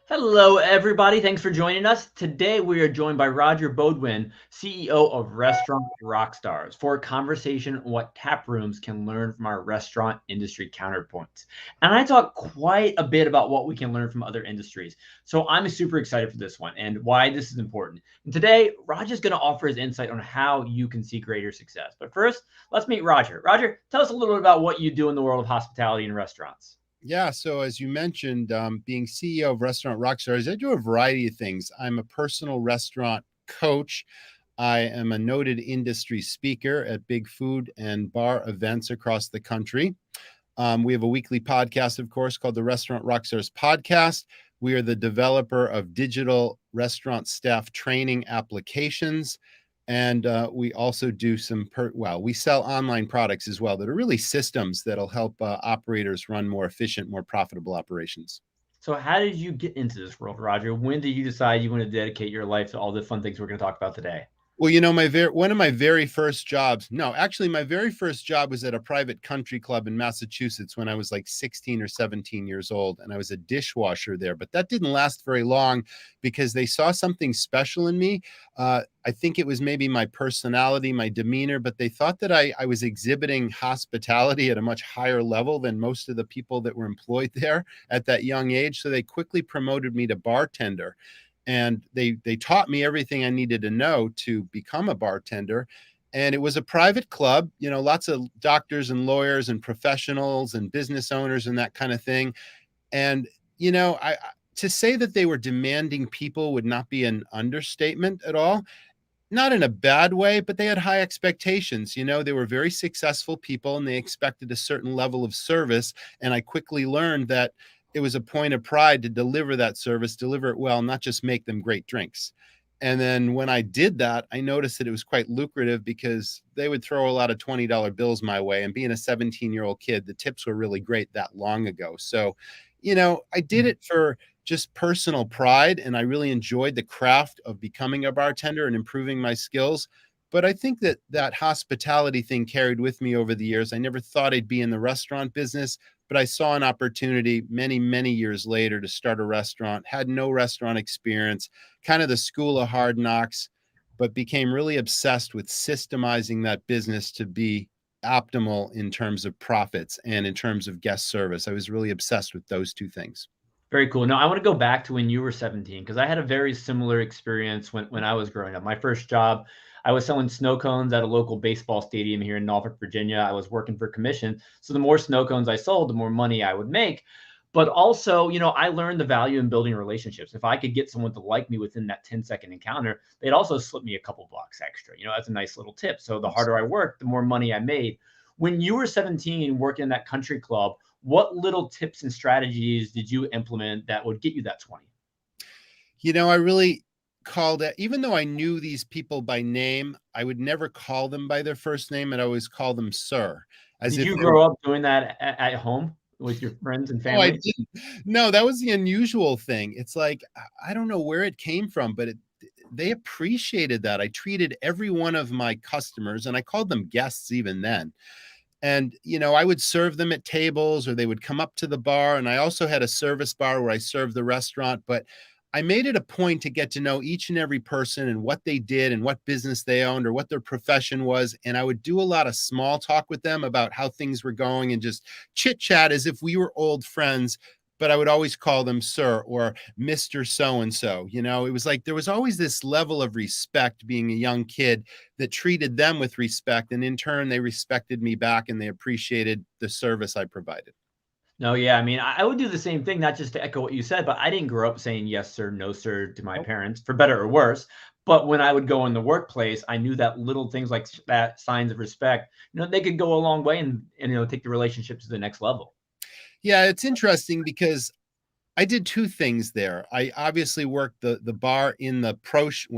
Hello, everybody. Thanks for joining us. Today, we are joined by Roger Beaudoin, CEO of Restaurant Rockstars, for a conversation on what taprooms can learn from our restaurant industry counterpoints. And I talk quite a bit about what we can learn from other industries. So I'm super excited for this one and why this is important. And today, Roger's going to offer his insight on how you can see greater success. But first, let's meet Roger. Roger, tell us a little bit about what you do in the world of hospitality and restaurants. Yeah, so as you mentioned, being CEO of Restaurant Rockstars, I do a variety of things. I'm a personal restaurant coach. I am a noted industry speaker at big food and bar events across the country. We have a weekly podcast, of course, called the Restaurant Rockstars Podcast. We are the developer of digital restaurant staff training applications. And we also do we sell online products as well that are really systems that'll help operators run more efficient, more profitable operations. So how did you get into this world, Roger? When did you decide you want to dedicate your life to all the fun things we're going to talk about today? Well, one of my very first jobs, no, actually, my very first job was at a private country club in Massachusetts when I was like 16 or 17 years old, and I was a dishwasher there. But that didn't last very long because they saw something special in me. I think it was maybe my personality, my demeanor, but they thought that I was exhibiting hospitality at a much higher level than most of the people that were employed there at that young age. So they quickly promoted me to bartender. And they taught me everything I needed to know to become a bartender. And it was a private club, lots of doctors and lawyers and professionals and business owners and that kind of thing. And I to say that they were demanding people would not be an understatement at all. Not in a bad way, but they had high expectations. They were very successful people and they expected a certain level of service. And I quickly learned that it was a point of pride to deliver that service, deliver it well, not just make them great drinks. And then when I did that, I noticed that it was quite lucrative because they would throw a lot of $20 bills my way. And being a 17-year-old kid, the tips were really great that long ago. So, I did it for just personal pride. And I really enjoyed the craft of becoming a bartender and improving my skills. But I think that hospitality thing carried with me over the years. I never thought I'd be in the restaurant business, but I saw an opportunity many, many years later to start a restaurant, had no restaurant experience, kind of the school of hard knocks, but became really obsessed with systemizing that business to be optimal in terms of profits and in terms of guest service. I was really obsessed with those two things. Very cool. Now, I want to go back to when you were 17 because I had a very similar experience when I was growing up. My first job, I was selling snow cones at a local baseball stadium here in Norfolk, Virginia. I was working for commission. So the more snow cones I sold, the more money I would make. But also, I learned the value in building relationships. If I could get someone to like me within that 10-second encounter, they'd also slip me a couple bucks extra. That's a nice little tip. So the harder I worked, the more money I made. When you were 17 working in that country club, what little tips and strategies did you implement that would get you that 20? I really called it, even though I knew these people by name, I would never call them by their first name. And I always call them sir, as Did if you they were. grow up doing that at home with your friends and Oh, I family? didn't. No, that was the unusual thing. It's like, I don't know where it came from, but they appreciated that. I treated every one of my customers, and I called them guests even then. And, I would serve them at tables or they would come up to the bar. And I also had a service bar where I served the restaurant. But I made it a point to get to know each and every person and what they did and what business they owned or what their profession was. And I would do a lot of small talk with them about how things were going and just chit chat as if we were old friends. But I would always call them sir or Mr. So and so. It was like there was always this level of respect being a young kid that treated them with respect. And in turn, they respected me back and they appreciated the service I provided. No, yeah. I mean, I would do the same thing, not just to echo what you said, but I didn't grow up saying yes, sir, no, sir to my Nope. parents, for better or worse. But when I would go in the workplace, I knew that little things like that signs of respect, they could go a long way and take the relationship to the next level. Yeah, it's interesting because I did two things there. I obviously worked the bar in the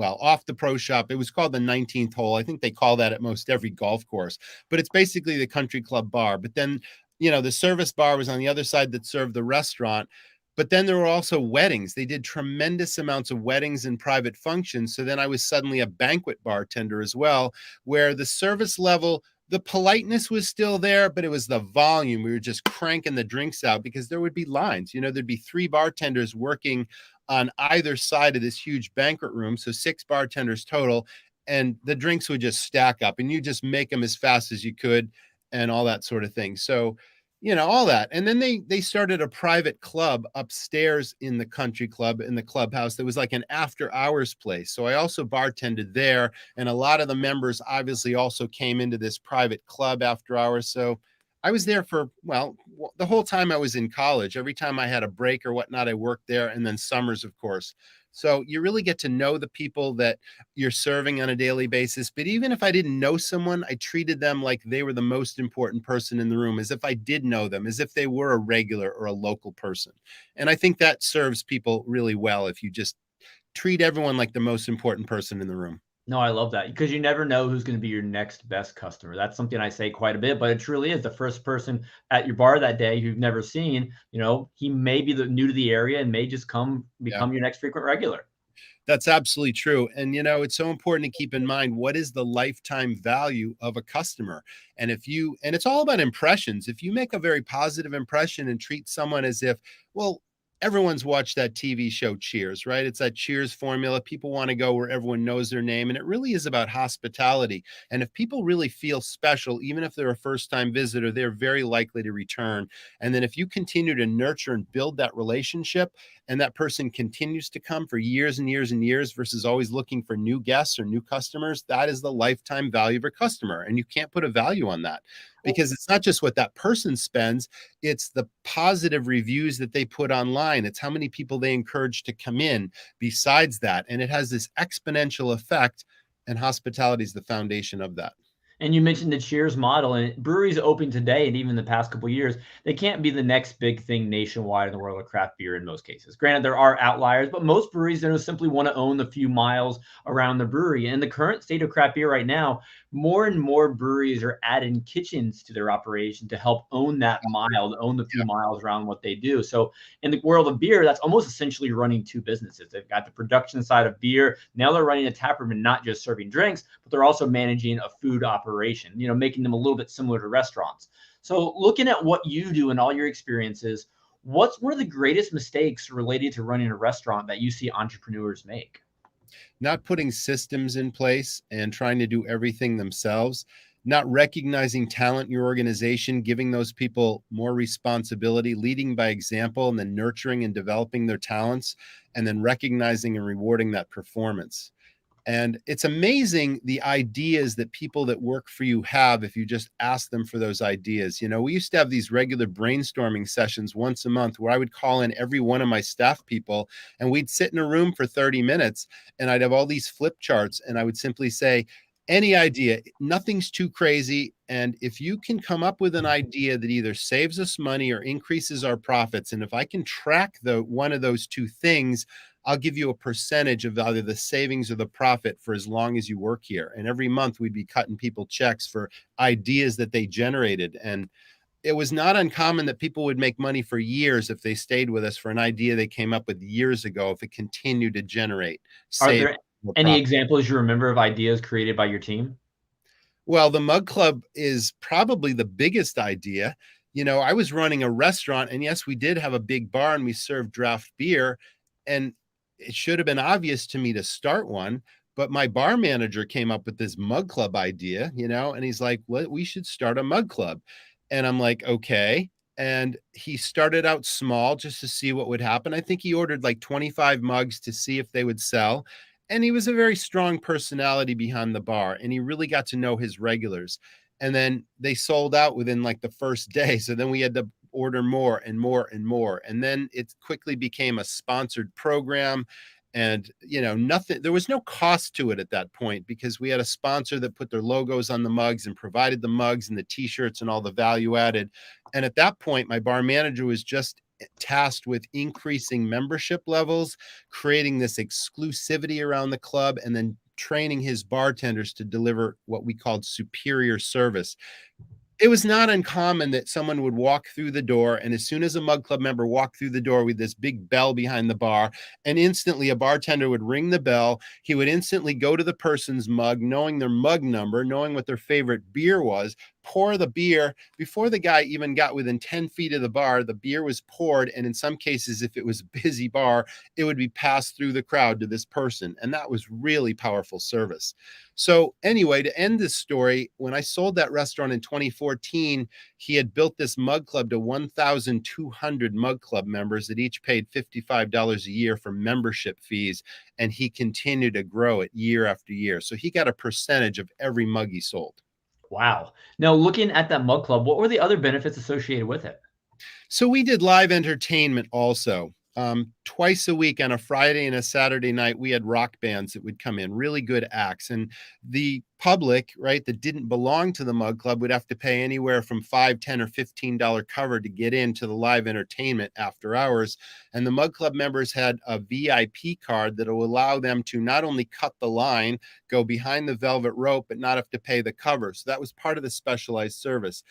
off the pro shop. It was called the 19th hole. I think they call that at most every golf course, but it's basically the country club bar. But then, the service bar was on the other side that served the restaurant. But then there were also weddings. They did tremendous amounts of weddings and private functions. So then I was suddenly a banquet bartender as well, where the service level, the politeness was still there, but it was the volume. We were just cranking the drinks out because there would be lines. There'd be three bartenders working on either side of this huge banquet room. So 6 bartenders total. And the drinks would just stack up and you just make them as fast as you could and all that sort of thing. So, all that. And then they started a private club upstairs in the country club in the clubhouse that was like an after hours place. So I also bartended there. And a lot of the members obviously also came into this private club after hours. So I was there for, well, the whole time I was in college. Every time I had a break or whatnot, I worked there. And then summers, of course. So you really get to know the people that you're serving on a daily basis. But even if I didn't know someone, I treated them like they were the most important person in the room, as if I did know them, as if they were a regular or a local person. And I think that serves people really well if you just treat everyone like the most important person in the room. No, I love that because you never know who's going to be your next best customer. That's something I say quite a bit, but it truly is the first person at your bar that day you've never seen. He may be new to the area and may just become your next frequent regular. That's absolutely true. And, it's so important to keep in mind, what is the lifetime value of a customer? And and it's all about impressions. If you make a very positive impression and treat someone as if, well, everyone's watched that TV show Cheers, right? It's that Cheers formula. People want to go where everyone knows their name. And it really is about hospitality. And if people really feel special, even if they're a first-time visitor, they're very likely to return. And then if you continue to nurture and build that relationship, and that person continues to come for years and years and years versus always looking for new guests or new customers, that is the lifetime value of a customer. And you can't put a value on that because it's not just what that person spends, it's the positive reviews that they put online. It's how many people they encourage to come in besides that. And it has this exponential effect, and hospitality is the foundation of that. And you mentioned the Cheers model, and breweries open today and even the past couple of years, they can't be the next big thing nationwide in the world of craft beer in most cases. Granted, there are outliers, but most breweries simply want to own the few miles around the brewery. And the current state of craft beer right now, more and more breweries are adding kitchens to their operation to help own that mile, to own the few miles around what they do. So in the world of beer, that's almost essentially running two businesses. They've got the production side of beer. Now they're running a taproom and not just serving drinks, but they're also managing a food operation, making them a little bit similar to restaurants. So looking at what you do and all your experiences, what's one of the greatest mistakes related to running a restaurant that you see entrepreneurs make? Not putting systems in place and trying to do everything themselves, not recognizing talent in your organization, giving those people more responsibility, leading by example, and then nurturing and developing their talents, and then recognizing and rewarding that performance. And it's amazing the ideas that people that work for you have if you just ask them for those ideas. We used to have these regular brainstorming sessions once a month where I would call in every one of my staff people and we'd sit in a room for 30 minutes and I'd have all these flip charts and I would simply say, any idea, nothing's too crazy. And if you can come up with an idea that either saves us money or increases our profits, and if I can track one of those two things, I'll give you a percentage of either the savings or the profit for as long as you work here. And every month we'd be cutting people checks for ideas that they generated. And it was not uncommon that people would make money for years if they stayed with us for an idea they came up with years ago, if it continued to generate Are savings. there any examples you remember of ideas created by your team? Well, the Mug Club is probably the biggest idea. I was running a restaurant, and yes, we did have a big bar and we served draft beer. And it should have been obvious to me to start one, but my bar manager came up with this Mug Club idea, and he's like, well, we should start a Mug Club. And I'm like, okay. And he started out small just to see what would happen. I think he ordered like 25 mugs to see if they would sell. And he was a very strong personality behind the bar, and he really got to know his regulars. And then they sold out within like the first day. So then we had to order more and more and more. And then it quickly became a sponsored program. And, nothing, there was no cost to it at that point because we had a sponsor that put their logos on the mugs and provided the mugs and the t-shirts and all the value added. And at that point, my bar manager was just tasked with increasing membership levels, creating this exclusivity around the club, and then training his bartenders to deliver what we called superior service. It was not uncommon that someone would walk through the door, and as soon as a Mug Club member walked through the door with this big bell behind the bar, and instantly a bartender would ring the bell, he would instantly go to the person's mug, knowing their mug number, knowing what their favorite beer was, pour the beer before the guy even got within 10 feet of the bar. The beer was poured, and in some cases, if it was a busy bar, it would be passed through the crowd to this person, and that was really powerful service. So anyway, to end this story, when I sold that restaurant in 2014, he had built this mug club to 1,200 mug club members that each paid $55 a year for membership fees, and he continued to grow it year after year. So he got a percentage of every mug he sold. Wow. Now, looking at that mug club, what were the other benefits associated with it? So we did live entertainment also. Twice a week on a Friday and a Saturday night, we had rock bands that would come in, really good acts. And the public, right, that didn't belong to the mug club would have to pay anywhere from $5, $10, or $15 cover to get into the live entertainment after hours. And the mug club members had a VIP card that will allow them to not only cut the line, go behind the velvet rope, but not have to pay the cover. So that was part of the specialized service.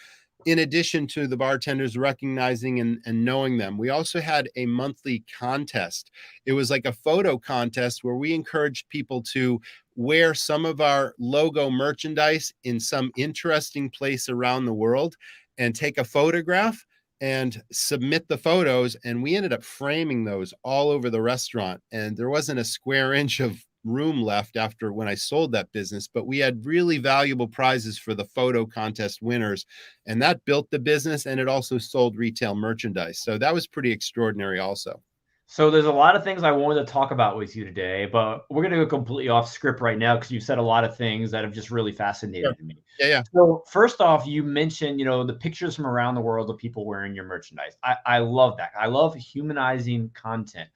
In addition to the bartenders recognizing and knowing them, we also had a monthly contest. It was like a photo contest where we encouraged people to wear some of our logo merchandise in some interesting place around the world and take a photograph and submit the photos. And we ended up framing those all over the restaurant. And there wasn't a square inch of room left after when I sold that business, but we had really valuable prizes for the photo contest winners, and that built the business, and it also sold retail merchandise. So that was pretty extraordinary also. So there's a lot of things I wanted to talk about with you today, but we're going to go completely off script right now because you've said a lot of things that have just really Sure. fascinated me. Yeah. So first off, you mentioned, the pictures from around the world of people wearing your merchandise. I love that. I love humanizing content.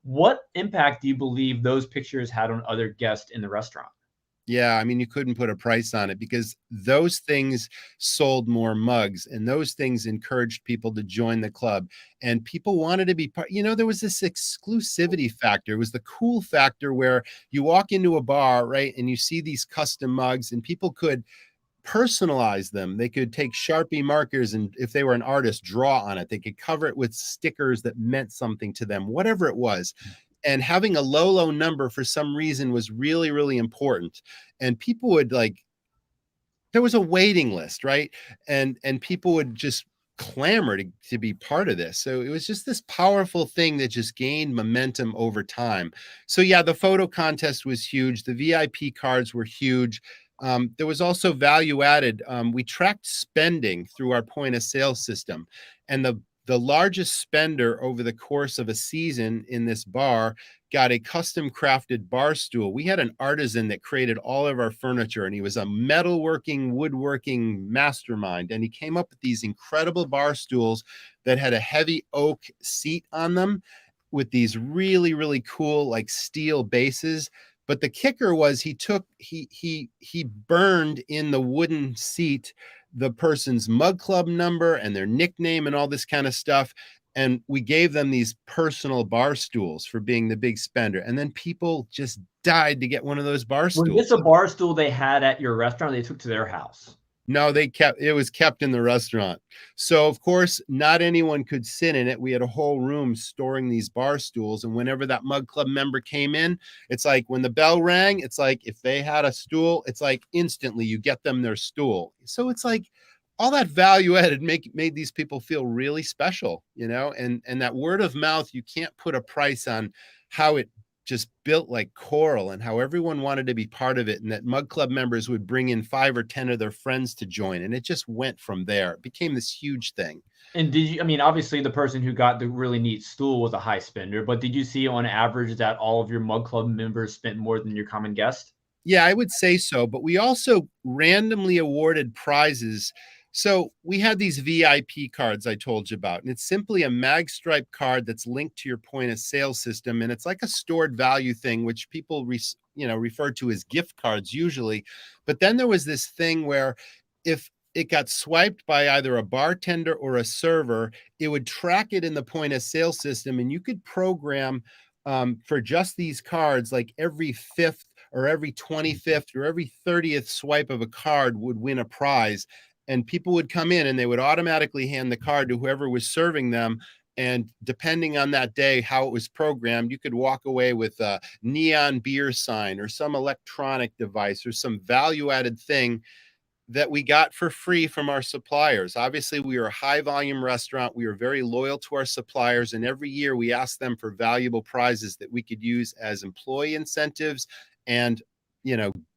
What impact do you believe those pictures had on other guests in the restaurant? Yeah, I mean, you couldn't put a price on it because those things sold more mugs, and those things encouraged people to join the club, and people wanted to be part. There was this exclusivity factor. It was the cool factor where you walk into a bar, right, and you see these custom mugs, and people could personalize them. They could take Sharpie markers, and if they were an artist, draw on it. They could cover it with stickers that meant something to them, whatever it was. And having a low number for some reason was really, really important. And people would there was a waiting list, right? And people would just clamor to be part of this. So it was just this powerful thing that just gained momentum over time. So yeah, the photo contest was huge. The VIP cards were huge. There was also value added. We tracked spending through our point of sale system, and the largest spender over the course of a season in this bar got a custom crafted bar stool. We had an artisan that created all of our furniture, and he was a metalworking, woodworking mastermind. And he came up with these incredible bar stools that had a heavy oak seat on them with these really, really cool steel bases. But the kicker was he burned in the wooden seat the person's mug club number and their nickname and all this kind of stuff. And we gave them these personal bar stools for being the big spender. And then people just died to get one of those bar Was stools. this a bar stool they had at your restaurant they took to their house? No, it was kept in the restaurant. So of course, not anyone could sit in it. We had a whole room storing these bar stools. And whenever that mug club member came in, it's like when the bell rang, it's like if they had a stool, it's like instantly you get them their stool. So it's like all that value added made these people feel really special, and that word of mouth, you can't put a price on how it just built like coral, and how everyone wanted to be part of it, and that mug club members would bring in 5 or 10 of their friends to join, and it just went from there. It became this huge thing. And obviously the person who got the really neat stool was a high spender, but did you see on average that all of your mug club members spent more than your common guest? Yeah, I would say so, but we also randomly awarded prizes. So we had these VIP cards I told you about, and it's simply a mag stripe card that's linked to your point of sale system, and it's like a stored value thing, which people refer to as gift cards usually. But then there was this thing where if it got swiped by either a bartender or a server, it would track it in the point of sale system, and you could program for just these cards, like every fifth or every 25th or every 30th swipe of a card would win a prize. And people would come in and they would automatically hand the card to whoever was serving them. And depending on that day, how it was programmed, you could walk away with a neon beer sign or some electronic device or some value added thing. that we got for free from our suppliers. Obviously, we were a high volume restaurant. We were very loyal to our suppliers. And every year we asked them for valuable prizes that we could use as employee incentives and,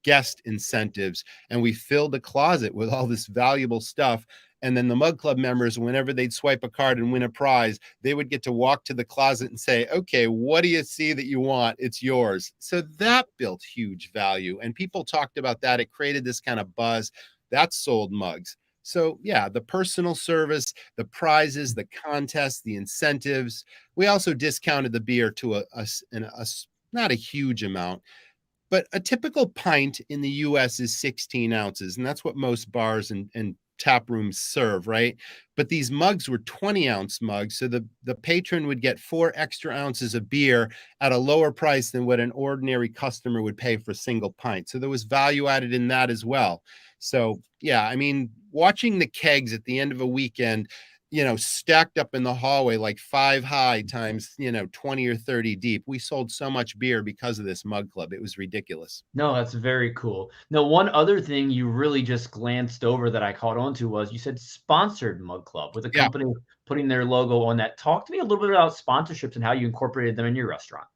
guest incentives. And we filled the closet with all this valuable stuff. And then the Mug Club members, whenever they'd swipe a card and win a prize, they would get to walk to the closet and say, okay, what do you see that you want? It's yours. So that built huge value. And people talked about that. It created this kind of buzz that sold mugs. So yeah, the personal service, the prizes, the contests, the incentives. We also discounted the beer to a not a huge amount, but a typical pint in the US is 16 ounces. And that's what most bars and tap rooms serve, right? But these mugs were 20-ounce mugs. So the patron would get 4 extra ounces of beer at a lower price than what an ordinary customer would pay for a single pint. So there was value added in that as well. So yeah, I mean, watching the kegs at the end of a weekend, stacked up in the hallway like 5 high times, 20 or 30 deep. We sold so much beer because of this mug club. It was ridiculous. No, that's very cool. Now, one other thing you really just glanced over that I caught on to was you said sponsored mug club with a Yeah. company putting their logo on that. Talk to me a little bit about sponsorships and how you incorporated them in your restaurant.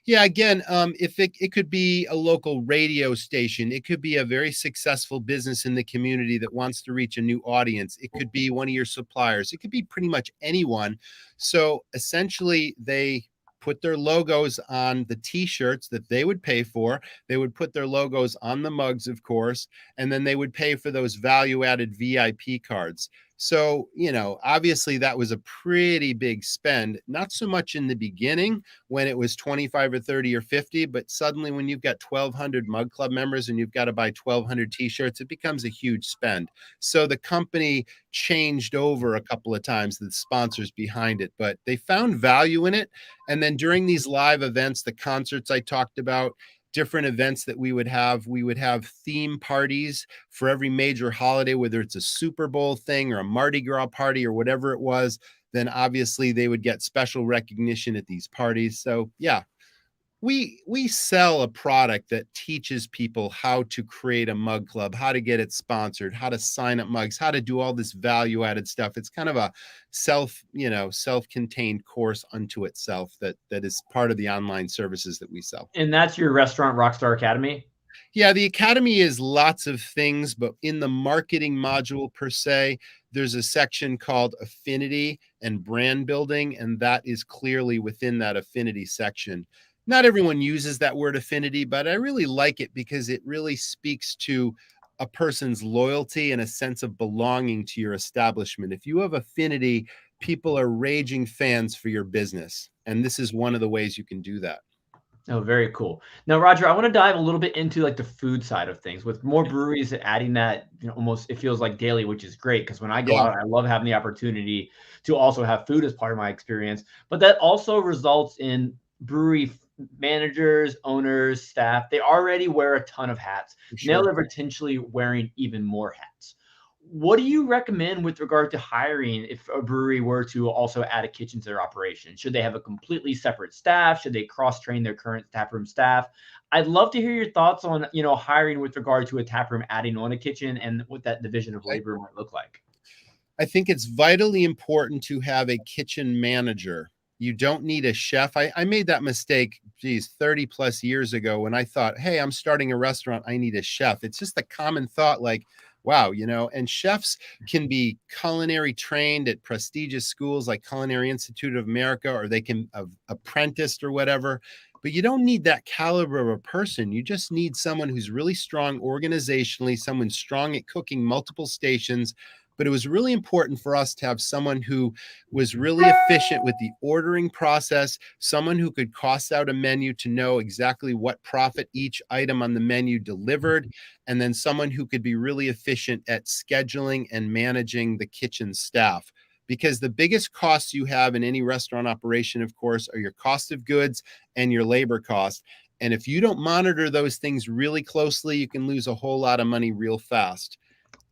Yeah, again, if it could be a local radio station, it could be a very successful business in the community that wants to reach a new audience. It could be one of your suppliers. It could be pretty much anyone. So essentially, they put their logos on the t-shirts that they would pay for. They would put their logos on the mugs, of course, and then they would pay for those value-added VIP cards. So, obviously that was a pretty big spend, not so much in the beginning when it was 25 or 30 or 50, but suddenly when you've got 1,200 Mug Club members and you've got to buy 1,200 t-shirts, it becomes a huge spend. So the company changed over a couple of times, the sponsors behind it, but they found value in it. And then during these live events, the concerts I talked about, different events that we would have theme parties for every major holiday, whether it's a Super Bowl thing or a Mardi Gras party or whatever it was, then obviously they would get special recognition at these parties. So yeah, we sell a product that teaches people how to create a mug club, how to get it sponsored, how to sign up mugs, how to do all this value added stuff. It's kind of a self-contained course unto itself that is part of the online services that we sell. And that's your Restaurant Rockstar Academy? Yeah, the Academy is lots of things, but in the marketing module per se, there's a section called Affinity and Brand Building, and that is clearly within that Affinity section. Not everyone uses that word affinity, but I really like it because it really speaks to a person's loyalty and a sense of belonging to your establishment. If you have affinity, people are raging fans for your business, and this is one of the ways you can do that. Oh, very cool. Now, Roger, I want to dive a little bit into like the food side of things with more breweries adding that, almost it feels like daily, which is great because when I go Yeah, out, I love having the opportunity to also have food as part of my experience. But that also results in brewery managers, owners, staff. They already wear a ton of hats. for Now sure. they're potentially wearing even more hats. What do you recommend with regard to hiring if a brewery were to also add a kitchen to their operation? Should they have a completely separate staff? Should they cross-train their current taproom staff? I'd love to hear your thoughts on, hiring with regard to a taproom adding on a kitchen and what that division of I, labor might look like. I think it's vitally important to have a kitchen manager. You don't need a chef. I made that mistake, 30 plus years ago when I thought, hey, I'm starting a restaurant. I need a chef. It's just a common thought like, wow, and chefs can be culinary trained at prestigious schools like Culinary Institute of America, or they can have apprenticed or whatever. But you don't need that caliber of a person. You just need someone who's really strong organizationally, someone strong at cooking multiple stations. But it was really important for us to have someone who was really efficient with the ordering process, someone who could cost out a menu to know exactly what profit each item on the menu delivered, and then someone who could be really efficient at scheduling and managing the kitchen staff. Because the biggest costs you have in any restaurant operation, of course, are your cost of goods and your labor cost. And if you don't monitor those things really closely, you can lose a whole lot of money real fast.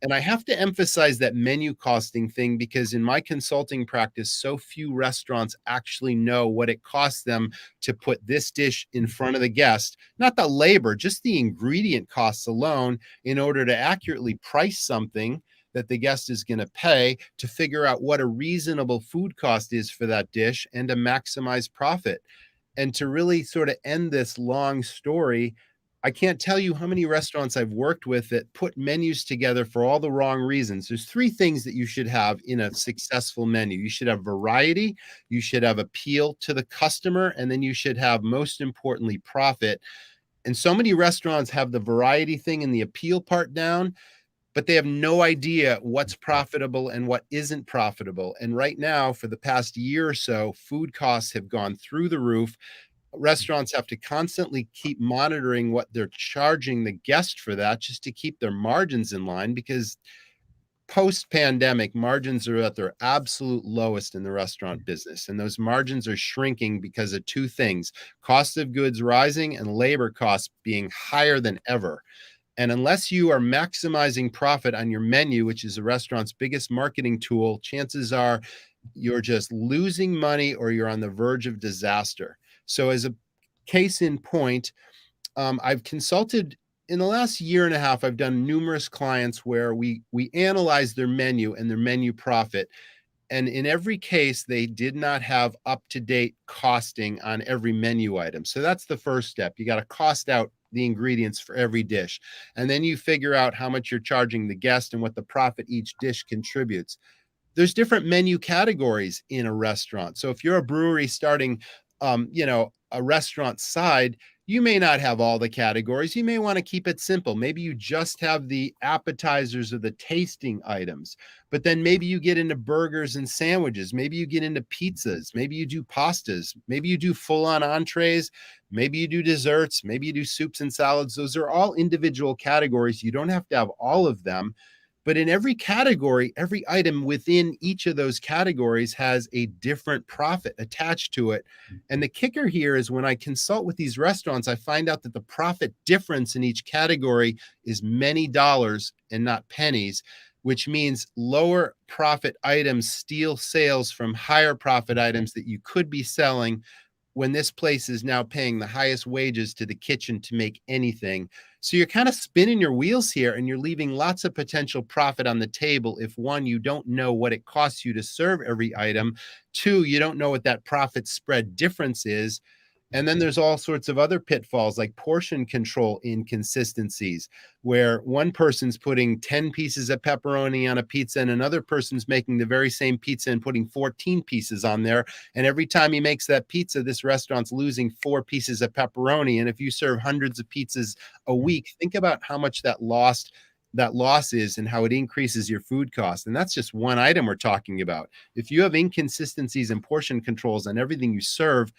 And I have to emphasize that menu costing thing because in my consulting practice, so few restaurants actually know what it costs them to put this dish in front of the guest, not the labor, just the ingredient costs alone in order to accurately price something that the guest is going to pay, to figure out what a reasonable food cost is for that dish and to maximize profit. And to really sort of end this long story, I can't tell you how many restaurants I've worked with that put menus together for all the wrong reasons. There's three things that you should have in a successful menu. You should have variety, you should have appeal to the customer, and then you should have, most importantly, profit. And so many restaurants have the variety thing and the appeal part down, but they have no idea what's profitable and what isn't profitable. And right now, for the past year or so, food costs have gone through the roof. Restaurants have to constantly keep monitoring what they're charging the guest for that, just to keep their margins in line, because post-pandemic margins are at their absolute lowest in the restaurant business, and those margins are shrinking because of two things: cost of goods rising and labor costs being higher than ever. And unless you are maximizing profit on your menu, which is a restaurant's biggest marketing tool, chances are you're just losing money or you're on the verge of disaster. So as a case in point, I've consulted in the last year and a half. I've done numerous clients where we analyze their menu and their menu profit. And in every case, they did not have up-to-date costing on every menu item. So that's the first step. You got to cost out the ingredients for every dish. And then you figure out how much you're charging the guest and what the profit each dish contributes. There's different menu categories in a restaurant. So if you're a brewery starting, a restaurant side, you may not have all the categories. You may want to keep it simple. Maybe you just have the appetizers or the tasting items, but then maybe you get into burgers and sandwiches. Maybe you get into pizzas. Maybe you do pastas. Maybe you do full-on entrees. Maybe you do desserts. Maybe you do soups and salads. Those are all individual categories. You don't have to have all of them. But in every category, every item within each of those categories has a different profit attached to it. And the kicker here is when I consult with these restaurants, I find out that the profit difference in each category is many dollars and not pennies, which means lower profit items steal sales from higher profit items that you could be selling, when this place is now paying the highest wages to the kitchen to make anything. So you're kind of spinning your wheels here, and you're leaving lots of potential profit on the table if, one, you don't know what it costs you to serve every item, two, you don't know what that profit spread difference is, and then there's all sorts of other pitfalls like portion control inconsistencies, where one person's putting 10 pieces of pepperoni on a pizza and another person's making the very same pizza and putting 14 pieces on there. And every time he makes that pizza, this restaurant's losing 4 pieces of pepperoni. And if you serve hundreds of pizzas a week, think about how much that loss is and how it increases your food cost. And that's just one item we're talking about. If you have inconsistencies and portion controls on everything you serve,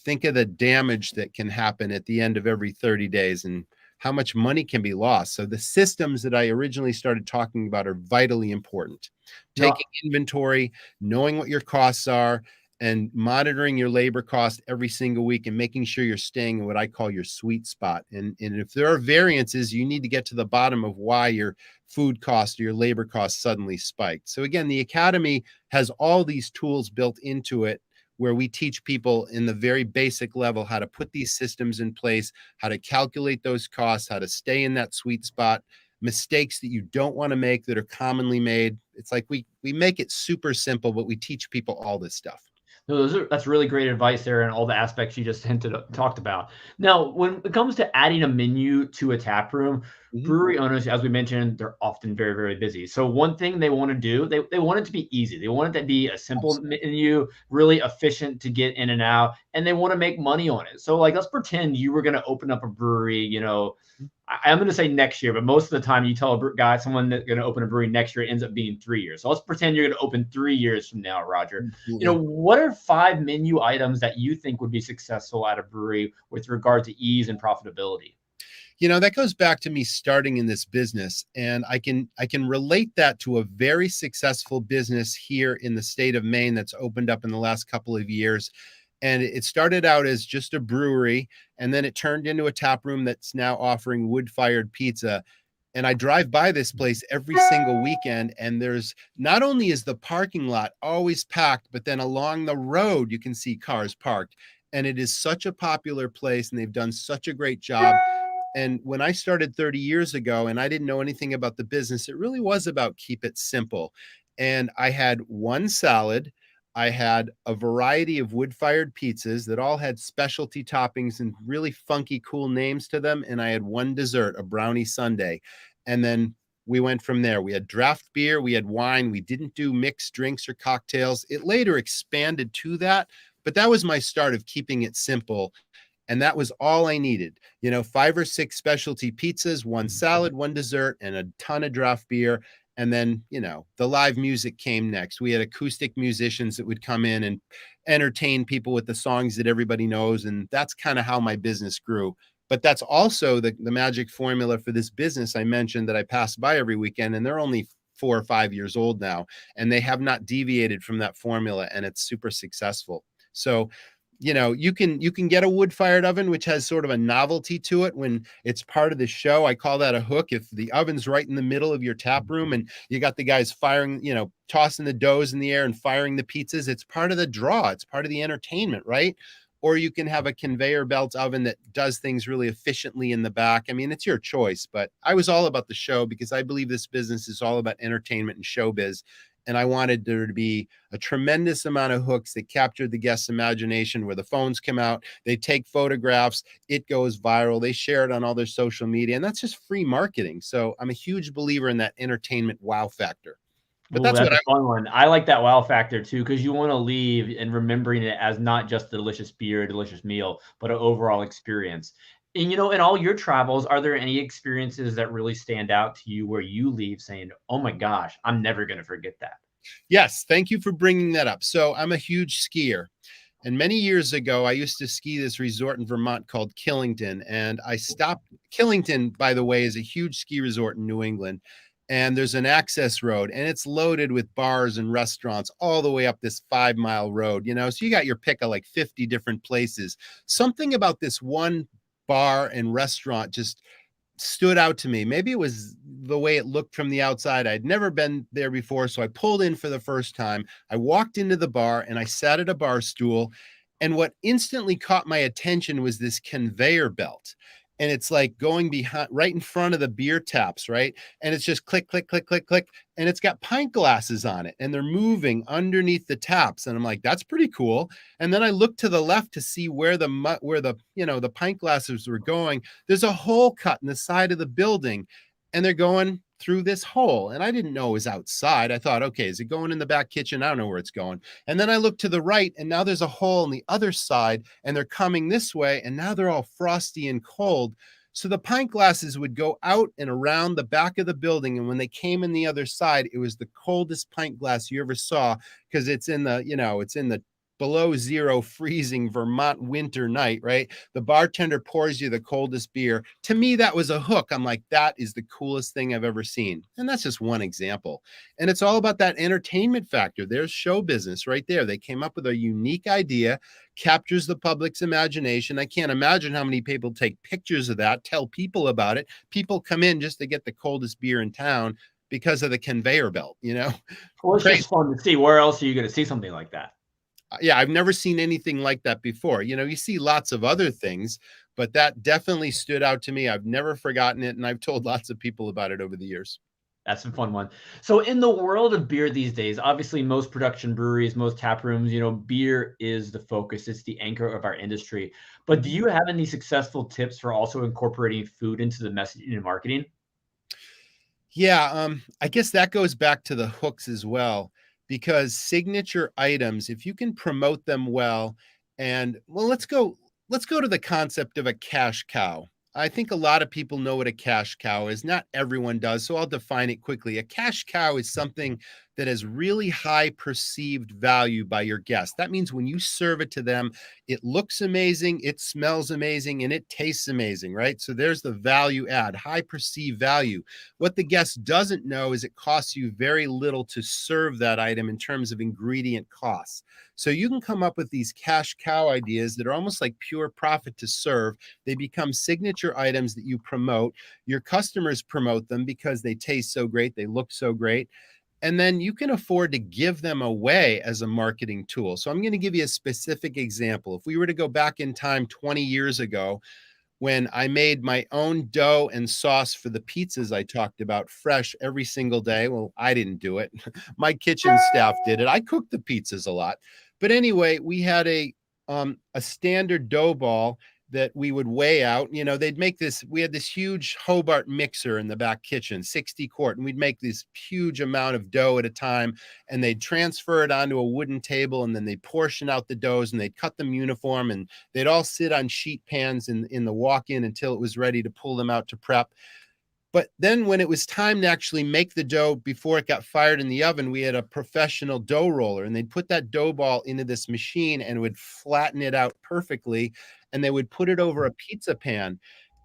think of the damage that can happen at the end of every 30 days and how much money can be lost. So the systems that I originally started talking about are vitally important. Taking inventory, knowing what your costs are, and monitoring your labor cost every single week and making sure you're staying in what I call your sweet spot. And if there are variances, you need to get to the bottom of why your food cost or your labor cost suddenly spiked. So again, the Academy has all these tools built into it, where we teach people in the very basic level how to put these systems in place, how to calculate those costs, how to stay in that sweet spot, mistakes that you don't want to make that are commonly made. It's like we make it super simple, but we teach people all this stuff. No, that's really great advice there, and all the aspects you just talked about. Now, when it comes to adding a menu to a tap room, Mhm. brewery owners, as we mentioned, they're often very, very busy. So one thing they want to do, they want it to be easy. They want it to be a simple menu, really efficient to get in and out, and they want to make money on it. So like, let's pretend you were going to open up a brewery, I'm going to say next year, but most of the time you tell someone that's going to open a brewery next year, it ends up being 3 years. So let's pretend you're going to open 3 years from now, Roger. Absolutely. What are 5 menu items that you think would be successful at a brewery with regard to ease and profitability? That goes back to me starting in this business, and I can relate that to a very successful business here in the state of Maine that's opened up in the last couple of years. And it started out as just a brewery, and then it turned into a tap room that's now offering wood-fired pizza. And I drive by this place every single weekend, and there's not only is the parking lot always packed, but then along the road you can see cars parked. And it is such a popular place, and they've done such a great job. And when I started 30 years ago and I didn't know anything about the business, it really was about keep it simple. And I had one salad. I had a variety of wood-fired pizzas that all had specialty toppings and really funky, cool names to them. And I had one dessert, a brownie sundae. And then we went from there. We had draft beer, we had wine. We didn't do mixed drinks or cocktails. It later expanded to that, but that was my start of keeping it simple. And that was all I needed. 5 or 6 specialty pizzas, one salad, one dessert, and a ton of draft beer. And then, the live music came next. We had acoustic musicians that would come in and entertain people with the songs that everybody knows. And that's kind of how my business grew. But that's also the magic formula for this business I mentioned that I pass by every weekend. And they're only 4 or 5 years old now. And they have not deviated from that formula. And it's super successful. So you can get a wood-fired oven, which has sort of a novelty to it when it's part of the show. I call that a hook. If the oven's right in the middle of your tap room and you got the guys firing, tossing the doughs in the air and firing the pizzas, it's part of the draw. It's part of the entertainment, right? Or you can have a conveyor belt oven that does things really efficiently in the back. I mean, it's your choice, but I was all about the show because I believe this business is all about entertainment and showbiz. And I wanted there to be a tremendous amount of hooks that captured the guest's imagination, where the phones come out, they take photographs, it goes viral, they share it on all their social media, and that's just free marketing. So I'm a huge believer in that entertainment wow factor. But Ooh, that's that's what a I fun one. I like that wow factor too, because you want to leave and remembering it as not just a delicious beer, a delicious meal, but an overall experience. And in all your travels, are there any experiences that really stand out to you where you leave saying, "Oh my gosh, I'm never going to forget that"? Yes, thank you for bringing that up. So I'm a huge skier. And many years ago, I used to ski this resort in Vermont called Killington. And I stopped. Killington, by the way, is a huge ski resort in New England. And there's an access road, and it's loaded with bars and restaurants all the way up this 5-mile road. So you got your pick of like 50 different places. Something about this one bar and restaurant just stood out to me. Maybe it was the way it looked from the outside. I'd never been there before. So I pulled in for the first time. I walked into the bar and I sat at a bar stool. And what instantly caught my attention was this conveyor belt. And it's like going behind right in front of the beer taps, right? And it's just click, click, click, click, click. And it's got pint glasses on it and they're moving underneath the taps. And I'm like, that's pretty cool. And then I looked to the left to see where the pint glasses were going. There's a hole cut in the side of the building and they're going through this hole. And I didn't know it was outside. I thought, okay, is it going in the back kitchen? I don't know where it's going. And then I looked to the right and now there's a hole on the other side and they're coming this way. And now they're all frosty and cold. So the pint glasses would go out and around the back of the building. And when they came in the other side, it was the coldest pint glass you ever saw because it's in the below zero freezing Vermont winter night, right? The bartender pours you the coldest beer. To me, that was a hook. I'm like, that is the coolest thing I've ever seen. And that's just one example. And it's all about that entertainment factor. There's show business right there. They came up with a unique idea, captures the public's imagination. I can't imagine how many people take pictures of that, tell people about it. People come in just to get the coldest beer in town because of the conveyor belt, Well, it's just fun to see. Where else are you going to see something like that? Yeah, I've never seen anything like that before. You see lots of other things, but that definitely stood out to me. I've never forgotten it, and I've told lots of people about it over the years. That's a fun one. So in the world of beer these days, obviously most production breweries, most tap rooms, beer is the focus. It's the anchor of our industry. But do you have any successful tips for also incorporating food into the messaging and marketing? Yeah, I guess that goes back to the hooks as well, because signature items, if you can promote them well, and well, let's go to the concept of a cash cow. I think a lot of people know what a cash cow is. Not everyone does, so I'll define it quickly. A cash cow is something that has really high perceived value by your guests. That means when you serve it to them, it looks amazing, it smells amazing, and it tastes amazing, right? So there's the value add, high perceived value. What the guest doesn't know is it costs you very little to serve that item in terms of ingredient costs. So you can come up with these cash cow ideas that are almost like pure profit to serve. They become signature items that you promote. Your customers promote them because they taste so great, they look so great. And then you can afford to give them away as a marketing tool. So I'm going to give you a specific example. If we were to go back in time 20 years ago, when I made my own dough and sauce for the pizzas I talked about fresh every single day. Well, I didn't do it. My kitchen staff did it. I cooked the pizzas a lot. But anyway, we had a standard dough ball that we would weigh out. You know, they'd make this, we had this huge Hobart mixer in the back kitchen, 60 quart, and we'd make this huge amount of dough at a time, and they'd transfer it onto a wooden table, and then they'd portion out the doughs, and they'd cut them uniform, and they'd all sit on sheet pans in the walk-in until it was ready to pull them out to prep. But then when it was time to actually make the dough before it got fired in the oven, we had a professional dough roller, and they'd put that dough ball into this machine and would flatten it out perfectly. And they would put it over a pizza pan,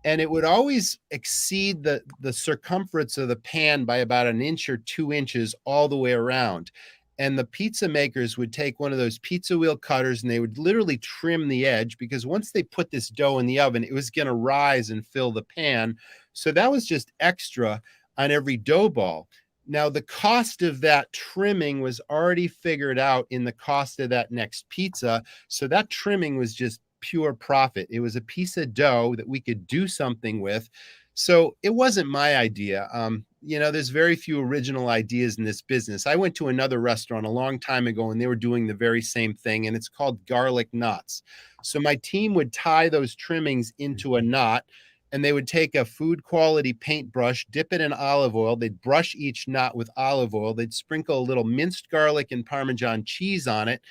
and it would always exceed the circumference of the pan by about an inch or 2 inches all the way around. And the pizza makers would take one of those pizza wheel cutters, and they would literally trim the edge, because once they put this dough in the oven, it was going to rise and fill the pan. So that was just extra on every dough ball. Now, the cost of that trimming was already figured out in the cost of that next pizza. So that trimming was just pure profit. It was a piece of dough that we could do something with. So it wasn't my idea. You know, there's very few original ideas in this business. I went to another restaurant a long time ago, and they were doing the very same thing, and it's called garlic knots. So my team would tie those trimmings into a knot, and they would take a food quality paintbrush, dip it in olive oil. They'd brush each knot with olive oil. They'd sprinkle a little minced garlic and Parmesan cheese on it,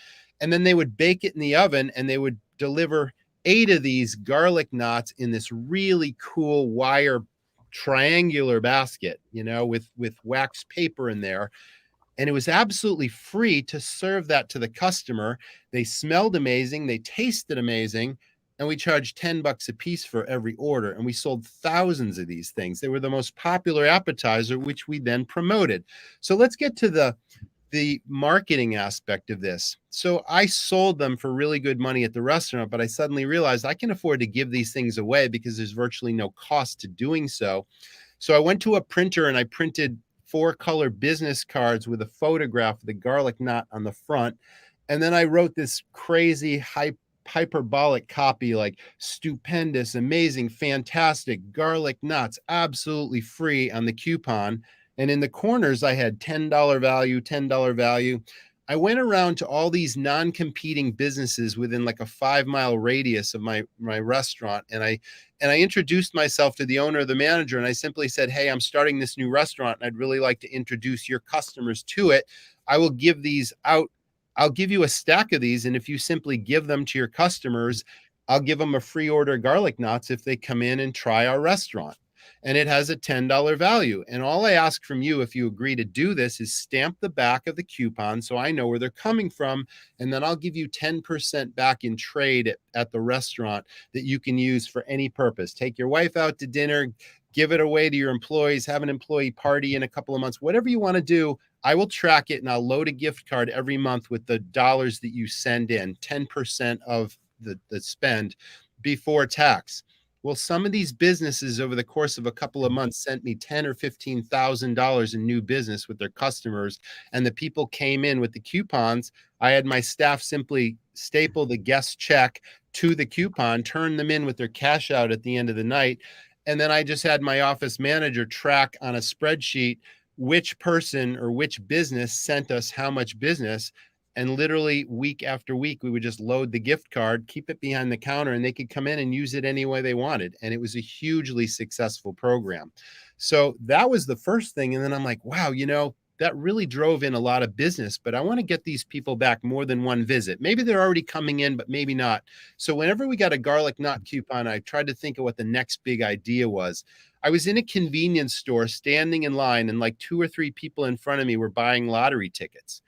and then they would bake it in the oven, and they would deliver 8 of these garlic knots in this really cool wire triangular basket, you know, with wax paper in there. And it was absolutely free to serve that to the customer. They smelled amazing, they tasted amazing, and we charged $10 a piece for every order. And we sold thousands of these things. They were the most popular appetizer, which we then promoted. So let's get to the marketing aspect of this. So I sold them for really good money at the restaurant, but I suddenly realized I can afford to give these things away because there's virtually no cost to doing so. So I went to a printer and I printed 4-color business cards with a photograph of the garlic knot on the front. And then I wrote this crazy hyperbolic copy like stupendous, amazing, fantastic, garlic knots, absolutely free on the coupon. And in the corners, I had $10 value, $10 value. I went around to all these non-competing businesses within like a 5-mile radius of my restaurant. And I introduced myself to the owner or the manager. And I simply said, hey, I'm starting this new restaurant, and I'd really like to introduce your customers to it. I will give these out. I'll give you a stack of these. And if you simply give them to your customers, I'll give them a free order of garlic knots if they come in and try our restaurant. And it has a $10 value. And all I ask from you, if you agree to do this, is stamp the back of the coupon so I know where they're coming from. And then I'll give you 10% back in trade at the restaurant that you can use for any purpose. Take your wife out to dinner, give it away to your employees, have an employee party in a couple of months, whatever you want to do. I will track it, and I'll load a gift card every month with the dollars that you send in, 10% of the spend before tax. Well, some of these businesses over the course of a couple of months sent me $10,000 or $15,000 in new business with their customers. And the people came in with the coupons. I had my staff simply staple the guest check to the coupon, turn them in with their cash out at the end of the night. And then I just had my office manager track on a spreadsheet which person or which business sent us how much business. And literally week after week, we would just load the gift card, keep it behind the counter, and they could come in and use it any way they wanted. And it was a hugely successful program. So that was the first thing. And then I'm like, wow, you know, that really drove in a lot of business, but I want to get these people back more than one visit. Maybe they're already coming in, but maybe not. So whenever we got a garlic knot coupon, I tried to think of what the next big idea was. I was in a convenience store standing in line, and like 2 or 3 people in front of me were buying lottery tickets.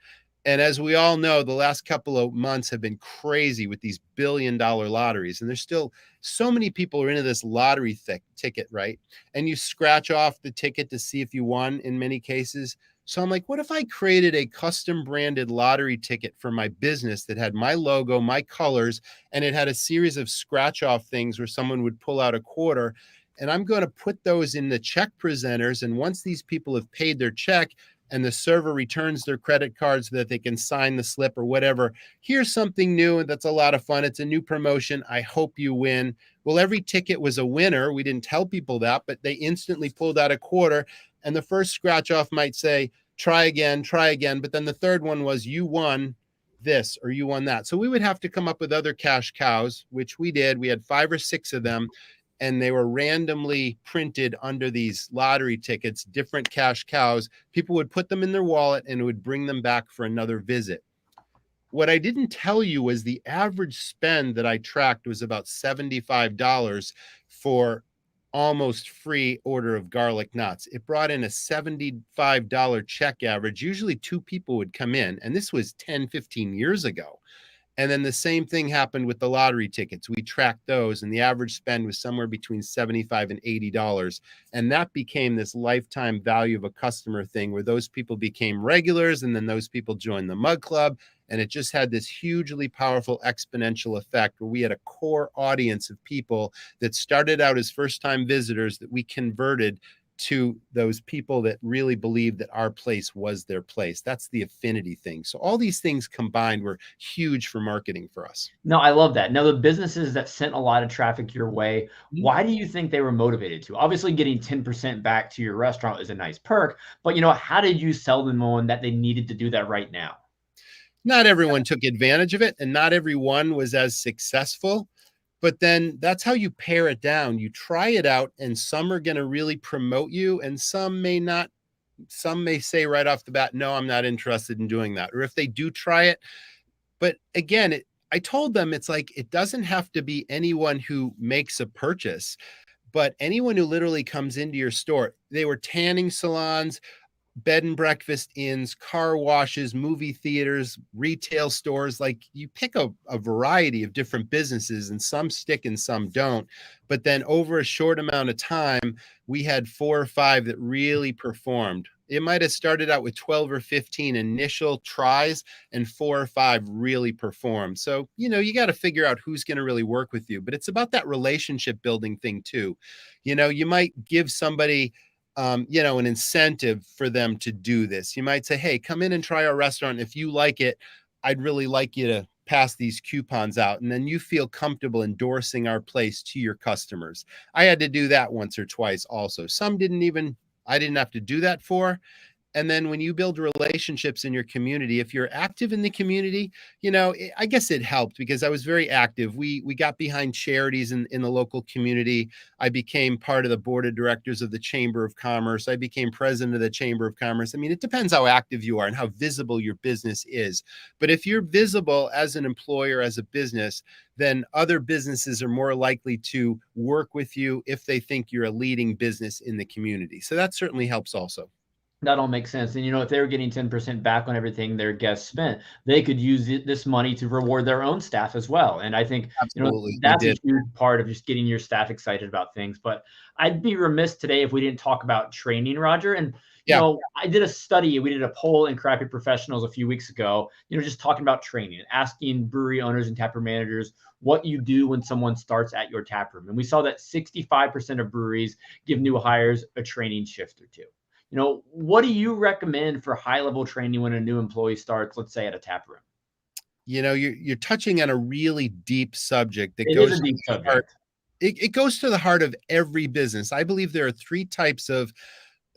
And as we all know, the last couple of months have been crazy with these billion-dollar lotteries. And there's still so many people are into this lottery ticket, right? And you scratch off the ticket to see if you won in many cases. So I'm like, what if I created a custom branded lottery ticket for my business that had my logo, my colors, and it had a series of scratch off things where someone would pull out a quarter. And I'm going to put those in the check presenters. And once these people have paid their check, and the server returns their credit card so that they can sign the slip or whatever. Here's something new, and that's a lot of fun. It's a new promotion. I hope you win. Well, every ticket was a winner. We didn't tell people that, but they instantly pulled out a quarter. And the first scratch off might say, try again, try again. But then the third one was, you won this or you won that. So we would have to come up with other cash cows, which we did. We had 5 or 6 of them, and they were randomly printed under these lottery tickets, different cash cows. People would put them in their wallet and it would bring them back for another visit. What I didn't tell you was the average spend that I tracked was about $75 for almost free order of garlic knots. It brought in a $75 check average. Usually 2 people would come in, and this was 10, 15 years ago. And then the same thing happened with the lottery tickets. We tracked those, and the average spend was somewhere between $75 and $80. And that became this lifetime value of a customer thing where those people became regulars, and then those people joined the mug club. And it just had this hugely powerful exponential effect where we had a core audience of people that started out as first-time visitors that we converted to those people that really believed that our place was their place. That's the affinity thing. So all these things combined were huge for marketing for us. No, I love that. Now, the businesses that sent a lot of traffic your way, why do you think they were motivated to? Obviously, getting 10% back to your restaurant is a nice perk, but how did you sell them on that they needed to do that right now? Not everyone took advantage of it, and not everyone was as successful. But then that's how you pare it down. You try it out, and some are going to really promote you, and some may not. Some may say right off the bat, no, I'm not interested in doing that. Or if they do try it, but again, I told them it's like, it doesn't have to be anyone who makes a purchase, but anyone who literally comes into your store. They were tanning salons, bed and breakfast inns, car washes, movie theaters, retail stores. Like, you pick a variety of different businesses, and some stick and some don't. But then over a short amount of time, we had 4 or 5 that really performed. It might have started out with 12 or 15 initial tries, and 4 or 5 really performed. So, you got to figure out who's going to really work with you. But it's about that relationship building thing too. You might give somebody an incentive for them to do this. You might say, hey, come in and try our restaurant. If you like it, I'd really like you to pass these coupons out. And then you feel comfortable endorsing our place to your customers. I had to do that once or twice also. Some I didn't have to do that for. And then when you build relationships in your community, if you're active in the community, I guess it helped because I was very active. We got behind charities in the local community. I became part of the board of directors of the Chamber of Commerce. I became president of the Chamber of Commerce. I mean, it depends how active you are and how visible your business is. But if you're visible as an employer, as a business, then other businesses are more likely to work with you if they think you're a leading business in the community. So that certainly helps also. That all makes sense. And if they were getting 10% back on everything their guests spent, they could use this money to reward their own staff as well. And I think Absolutely, that's a huge part of just getting your staff excited about things. But I'd be remiss today if we didn't talk about training, Roger. And I did a study. We did a poll in Crappy Professionals a few weeks ago, just talking about training, asking brewery owners and taproom managers what you do when someone starts at your taproom. And we saw that 65% of breweries give new hires a training shift or two. What do you recommend for high-level training when a new employee starts, let's say, at a tap room? You're touching on a really deep subject that goes to the heart. It goes to the heart of every business. I believe there are 3 types of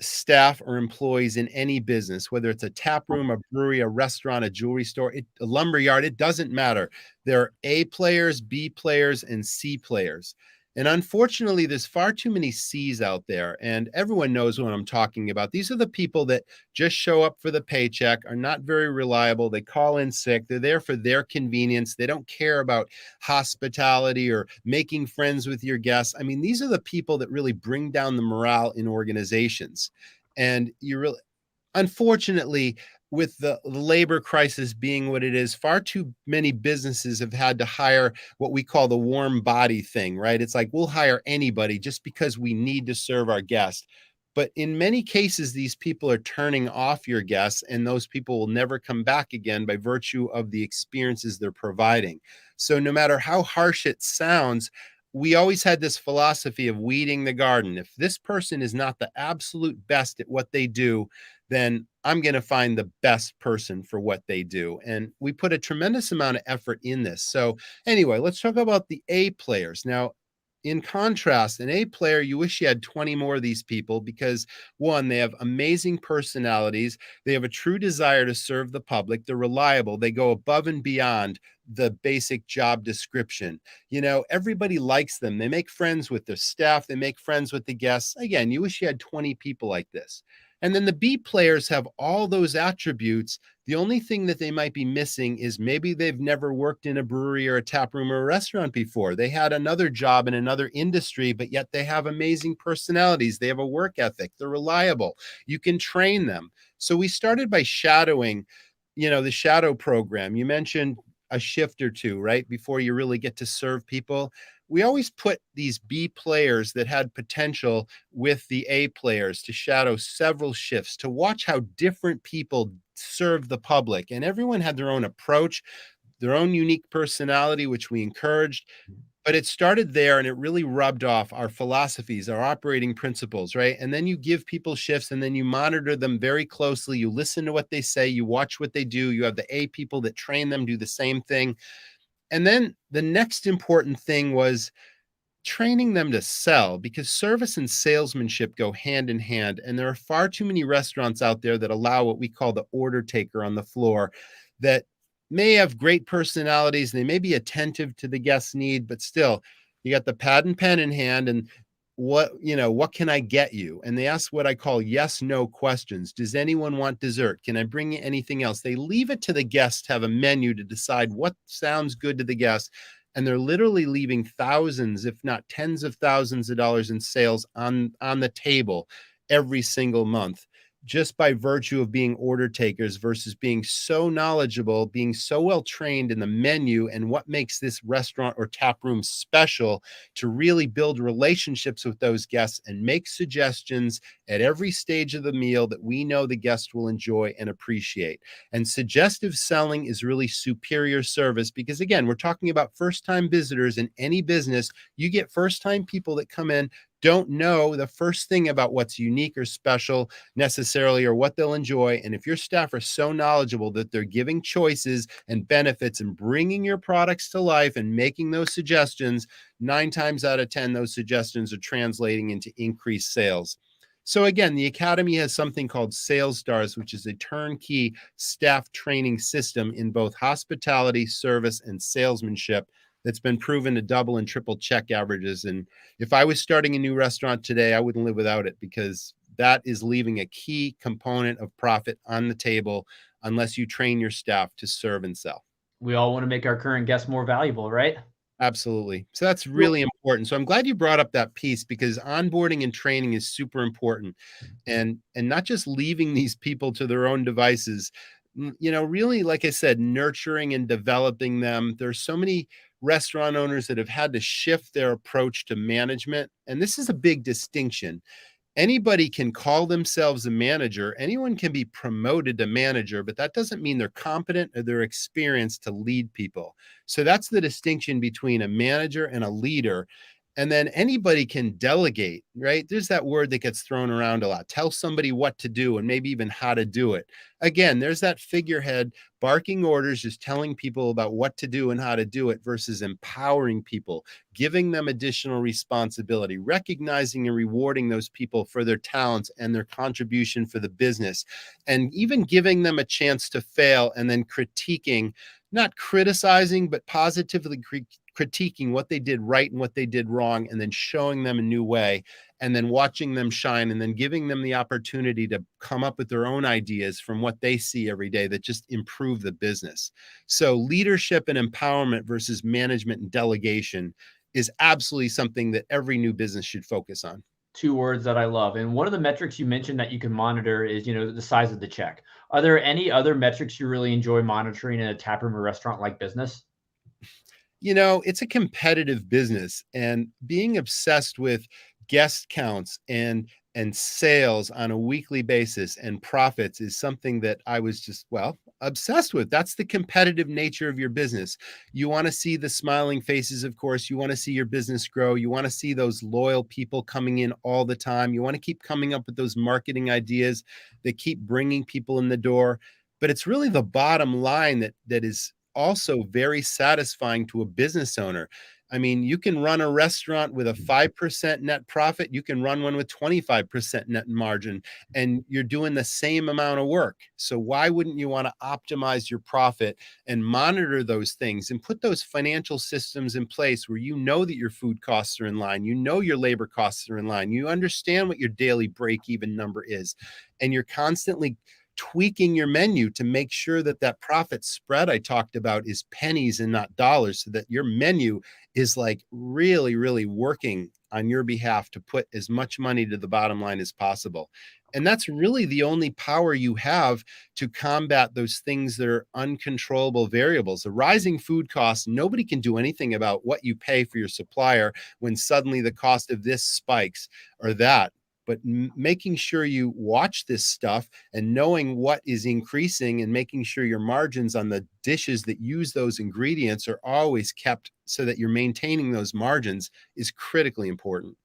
staff or employees in any business, whether it's a tap room, a brewery, a restaurant, a jewelry store, a lumber yard. It doesn't matter. There are A players, B players, and C players. And unfortunately, there's far too many C's out there, and everyone knows what I'm talking about. These are the people that just show up for the paycheck, are not very reliable. They call in sick. They're there for their convenience. They don't care about hospitality or making friends with your guests. I mean, these are the people that really bring down the morale in organizations. And you really, unfortunately, with the labor crisis being what it is, far too many businesses have had to hire what we call the warm body thing, right? It's like we'll hire anybody just because we need to serve our guests. But in many cases, these people are turning off your guests, and those people will never come back again by virtue of the experiences they're providing. So, no matter how harsh it sounds, we always had this philosophy of weeding the garden. If this person is not the absolute best at what they do, then I'm going to find the best person for what they do. And we put a tremendous amount of effort in this. So, anyway, let's talk about the A players. Now, in contrast, an A player, you wish you had 20 more of these people because one, they have amazing personalities. They have a true desire to serve the public. They're reliable. They go above and beyond the basic job description. Everybody likes them. They make friends with their staff. They make friends with the guests. Again, you wish you had 20 people like this. And then the B players have all those attributes. The only thing that they might be missing is maybe they've never worked in a brewery or a tap room or a restaurant before. They had another job in another industry, but yet they have amazing personalities. They have a work ethic. They're reliable. You can train them. So we started by shadowing, the shadow program. You mentioned a shift or two, right? Before you really get to serve people. We always put these B players that had potential with the A players to shadow several shifts, to watch how different people serve the public. And everyone had their own approach, their own unique personality, which we encouraged. But it started there and it really rubbed off our philosophies, our operating principles, right? And then you give people shifts and then you monitor them very closely. You listen to what they say, you watch what they do. You have the A people that train them, do the same thing. And then the next important thing was training them to sell, because service and salesmanship go hand in hand. And there are far too many restaurants out there that allow what we call the order taker on the floor that may have great personalities. They may be attentive to the guest's need, but still, you got the pad and pen in hand and what can I get you? And they ask what I call yes, no questions. Does anyone want dessert? Can I bring you anything else? They leave it to the guest to have a menu to decide what sounds good to the guest. And they're literally leaving thousands, if not tens of thousands of dollars in sales on the table every single month, just by virtue of being order takers versus being so knowledgeable, being so well trained in the menu and what makes this restaurant or tap room special, to really build relationships with those guests and make suggestions at every stage of the meal that we know the guest will enjoy and appreciate. And suggestive selling is really superior service because, again, we're talking about first-time visitors in any business. You get first-time people that come in, don't know the first thing about what's unique or special necessarily or what they'll enjoy. And if your staff are so knowledgeable that they're giving choices and benefits and bringing your products to life and making those suggestions, 9 times out of 10, those suggestions are translating into increased sales. So again, the Academy has something called Sales Stars, which is a turnkey staff training system in both hospitality, service, and salesmanship that's been proven to double and triple check averages. And if I was starting a new restaurant today, I wouldn't live without it, because that is leaving a key component of profit on the table unless you train your staff to serve and sell. We all want to make our current guests more valuable, right? Absolutely. So that's really important. So I'm glad you brought up that piece, because onboarding and training is super important, and not just leaving these people to their own devices. Really, like I said, nurturing and developing them. There's so many restaurant owners that have had to shift their approach to management, and this is a big distinction. Anybody can call themselves a manager. Anyone can be promoted to manager, but that doesn't mean they're competent or they're experienced to lead people. So that's the distinction between a manager and a leader. And then anybody can delegate, right? There's that word that gets thrown around a lot. Tell somebody what to do and maybe even how to do it. Again, there's that figurehead barking orders, just telling people about what to do and how to do it, versus empowering people, giving them additional responsibility, recognizing and rewarding those people for their talents and their contribution for the business, and even giving them a chance to fail and then critiquing, not criticizing, but positively critiquing what they did right and what they did wrong, and then showing them a new way, and then watching them shine, and then giving them the opportunity to come up with their own ideas from what they see every day that just improve the business. So leadership and empowerment versus management and delegation is absolutely something that every new business should focus on. Two words that I love. And one of the metrics you mentioned that you can monitor is, the size of the check. Are there any other metrics you really enjoy monitoring in a taproom or restaurant like business? It's a competitive business, and being obsessed with guest counts and sales on a weekly basis and profits is something that I was just, well, obsessed with. That's the competitive nature of your business. You want to see the smiling faces, of course. You want to see your business grow. You want to see those loyal people coming in all the time. You want to keep coming up with those marketing ideas that keep bringing people in the door. But it's really the bottom line that is also very satisfying to a business owner. I mean, you can run a restaurant with a 5% net profit. You can run one with 25% net margin, and you're doing the same amount of work. So why wouldn't you want to optimize your profit and monitor those things and put those financial systems in place where you know that your food costs are in line, you know your labor costs are in line, you understand what your daily break-even number is, and you're constantly tweaking your menu to make sure that that profit spread I talked about is pennies and not dollars, so that your menu is like really, really working on your behalf to put as much money to the bottom line as possible. And that's really the only power you have to combat those things that are uncontrollable variables. The rising food costs, nobody can do anything about what you pay for your supplier when suddenly the cost of this spikes or that. But making sure you watch this stuff and knowing what is increasing and making sure your margins on the dishes that use those ingredients are always kept so that you're maintaining those margins is critically important.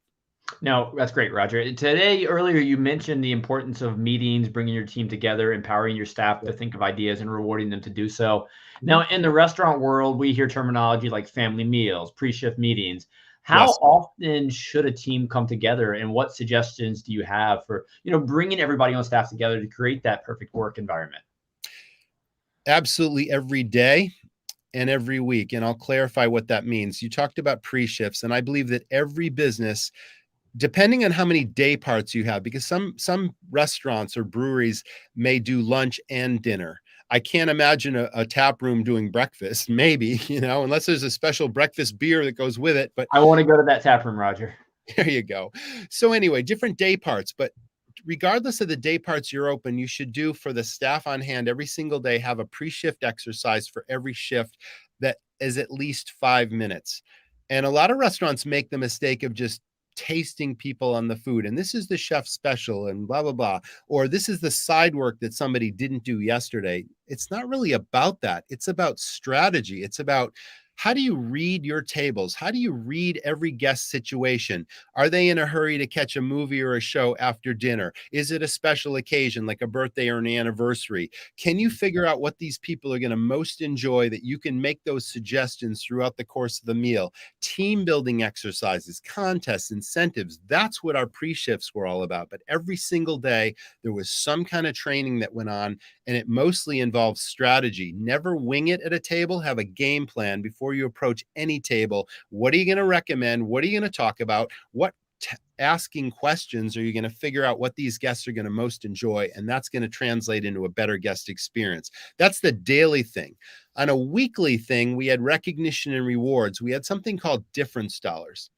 No, that's great, Roger. Today, earlier, you mentioned the importance of meetings, bringing your team together, empowering your staff to think of ideas and rewarding them to do so. Mhm. Now, in the restaurant world, we hear terminology like family meals, pre-shift meetings. How Yes. often should a team come together, and what suggestions do you have for, bringing everybody on staff together to create that perfect work environment? Absolutely every day and every week. And I'll clarify what that means. You talked about pre-shifts, and I believe that every business, depending on how many day parts you have, because some restaurants or breweries may do lunch and dinner. I can't imagine a tap room doing breakfast, maybe, unless there's a special breakfast beer that goes with it. But I want to go to that tap room, Roger. there you go. So anyway, different day parts, but regardless of the day parts you're open, you should do for the staff on hand every single day, have a pre-shift exercise for every shift that is at least 5 minutes. And a lot of restaurants make the mistake of just tasting people on the food. And this is the chef special and blah, blah, blah. Or this is the side work that somebody didn't do yesterday. It's not really about that. It's about strategy. It's about, how do you read your tables? How do you read every guest situation? Are they in a hurry to catch a movie or a show after dinner? Is it a special occasion like a birthday or an anniversary? Can you figure out what these people are going to most enjoy, that you can make those suggestions throughout the course of the meal? Team building exercises, contests, incentives. That's what our pre-shifts were all about. But every single day, there was some kind of training that went on, and it mostly involves strategy. Never wing it at a table. Have a game plan before you approach any table. What are you going to recommend? What are you going to talk about? What asking questions are you going to figure out what these guests are going to most enjoy? And that's going to translate into a better guest experience. That's the daily thing. On a weekly thing, we had recognition and rewards. We had something called difference dollars.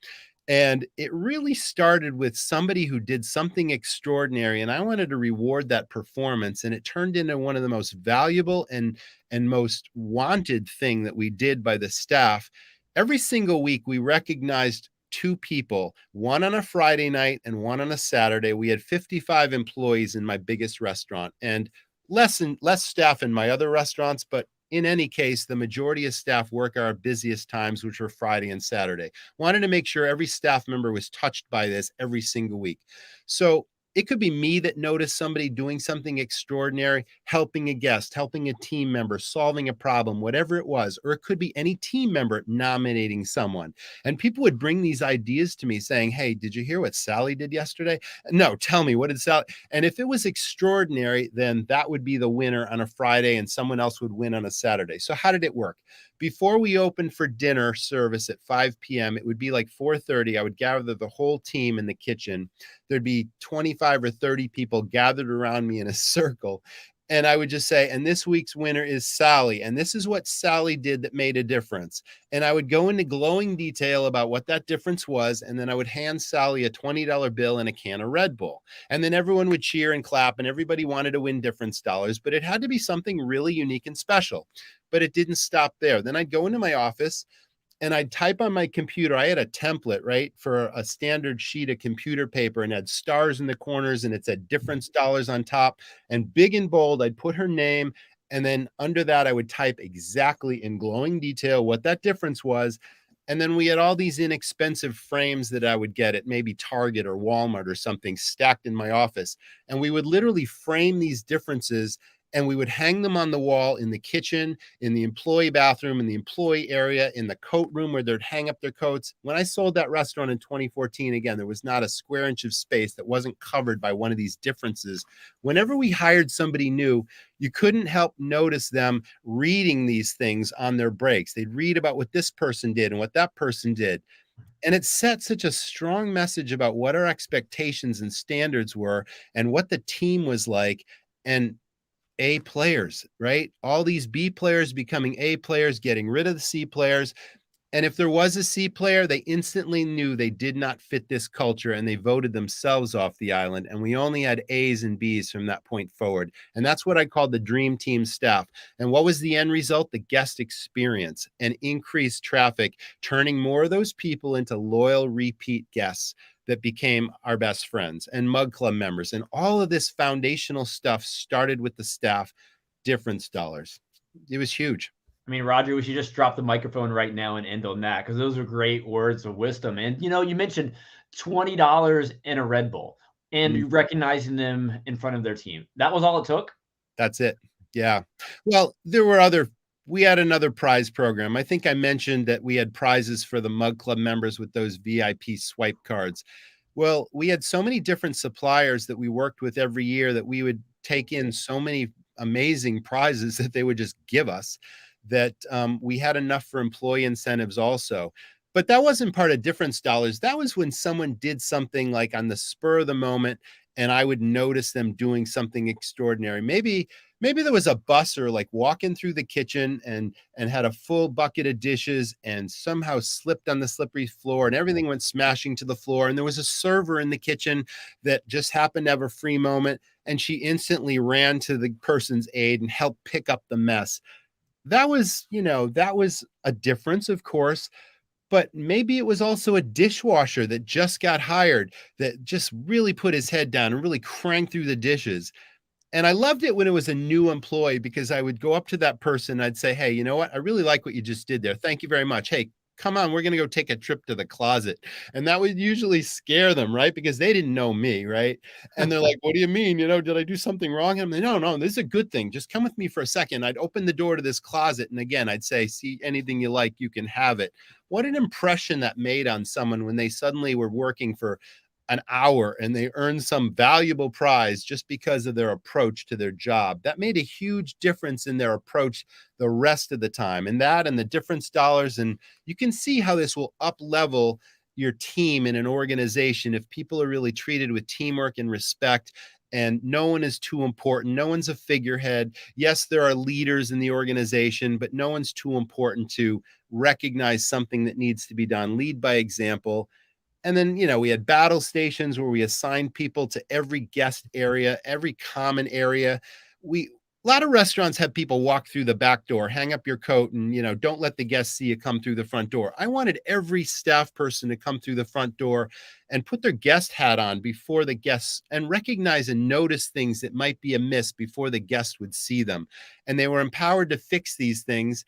And it really started with somebody who did something extraordinary, and I wanted to reward that performance. And it turned into one of the most valuable and most wanted thing that we did by the staff. Every single week, we recognized two people, one on a Friday night and one on a Saturday. We had 55 employees in my biggest restaurant, and less staff in my other restaurants, but in any case, the majority of staff work our busiest times, which were Friday and Saturday. Wanted to make sure every staff member was touched by this every single week. So It could be me that noticed somebody doing something extraordinary, helping a guest, helping a team member, solving a problem, whatever it was. Or it could be any team member nominating someone. And people would bring these ideas to me saying, hey, did you hear what Sally did yesterday? No, tell me, what did Sally? And if it was extraordinary, then that would be the winner on a Friday and someone else would win on a Saturday. So how did it work? Before we opened for dinner service at 5 p.m., it would be like 4:30. I would gather the whole team in the kitchen. There'd be 25 or 30 people gathered around me in a circle. And I would just say, and this week's winner is Sally. And this is what Sally did that made a difference. And I would go into glowing detail about what that difference was. And then I would hand Sally a $20 bill and a can of Red Bull. And then everyone would cheer and clap and everybody wanted to win difference dollars, but it had to be something really unique and special. But it didn't stop there. Then I'd go into my office and I'd type on my computer. I had a template, right, for a standard sheet of computer paper and had stars in the corners and it said difference dollars on top. And big and bold, I'd put her name. And then under that, I would type exactly in glowing detail what that difference was. And then we had all these inexpensive frames that I would get at maybe Target or Walmart or something stacked in my office. And we would literally frame these differences and we would hang them on the wall in the kitchen, in the employee bathroom, in the employee area, in the coat room where they'd hang up their coats. When I sold that restaurant in 2014, again, there was not a square inch of space that wasn't covered by one of these differences. Whenever we hired somebody new, you couldn't help notice them reading these things on their breaks. They'd read about what this person did and what that person did. And it set such a strong message about what our expectations and standards were and what the team was like. And A players, right? All these B players becoming A players, getting rid of the C players. And if there was a C player, they instantly knew they did not fit this culture and they voted themselves off the island. And we only had A's and B's from that point forward. And that's what I called the dream team staff. And what was the end result? The guest experience and increased traffic, turning more of those people into loyal repeat guests that became our best friends and Mug Club members. And all of this foundational stuff started with the staff, difference dollars. It was huge. I mean, Roger, we should just drop the microphone right now and end on that because those are great words of wisdom. And you mentioned $20 in a Red Bull and recognizing them in front of their team. That was all it took. That's it. Yeah. Well, we had another prize program. I think I mentioned that we had prizes for the Mug Club members with those VIP swipe cards. Well, we had so many different suppliers that we worked with every year that we would take in so many amazing prizes that they would just give us that we had enough for employee incentives also. But that wasn't part of difference dollars. That was when someone did something like on the spur of the moment and I would notice them doing something extraordinary. Maybe there was a busser like walking through the kitchen and had a full bucket of dishes and somehow slipped on the slippery floor and everything went smashing to the floor. And there was a server in the kitchen that just happened to have a free moment and she instantly ran to the person's aid and helped pick up the mess. That was a difference, of course, but maybe it was also a dishwasher that just got hired that just really put his head down and really cranked through the dishes. And I loved it when it was a new employee because I would go up to that person. I'd say, hey, you know what? I really like what you just did there. Thank you very much. Hey, come on, we're going to go take a trip to the closet. And that would usually scare them, right? Because they didn't know me, right? And they're like, what do you mean? Did I do something wrong? And I'm like, no, this is a good thing. Just come with me for a second. I'd open the door to this closet. And again, I'd say, see anything you like, you can have it. What an impression that made on someone when they suddenly were working for an hour and they earned some valuable prize just because of their approach to their job. That made a huge difference in their approach the rest of the time. And that and the difference dollars. And you can see how this will up level your team in an organization if people are really treated with teamwork and respect. And no one is too important. No one's a figurehead. Yes, there are leaders in the organization, but no one's too important to recognize something that needs to be done. Lead by example. And then, we had battle stations where we assigned people to every guest area, every common area. A lot of restaurants have people walk through the back door, hang up your coat and, don't let the guests see you come through the front door. I wanted every staff person to come through the front door and put their guest hat on before the guests and recognize and notice things that might be amiss before the guests would see them. And they were empowered to fix these things.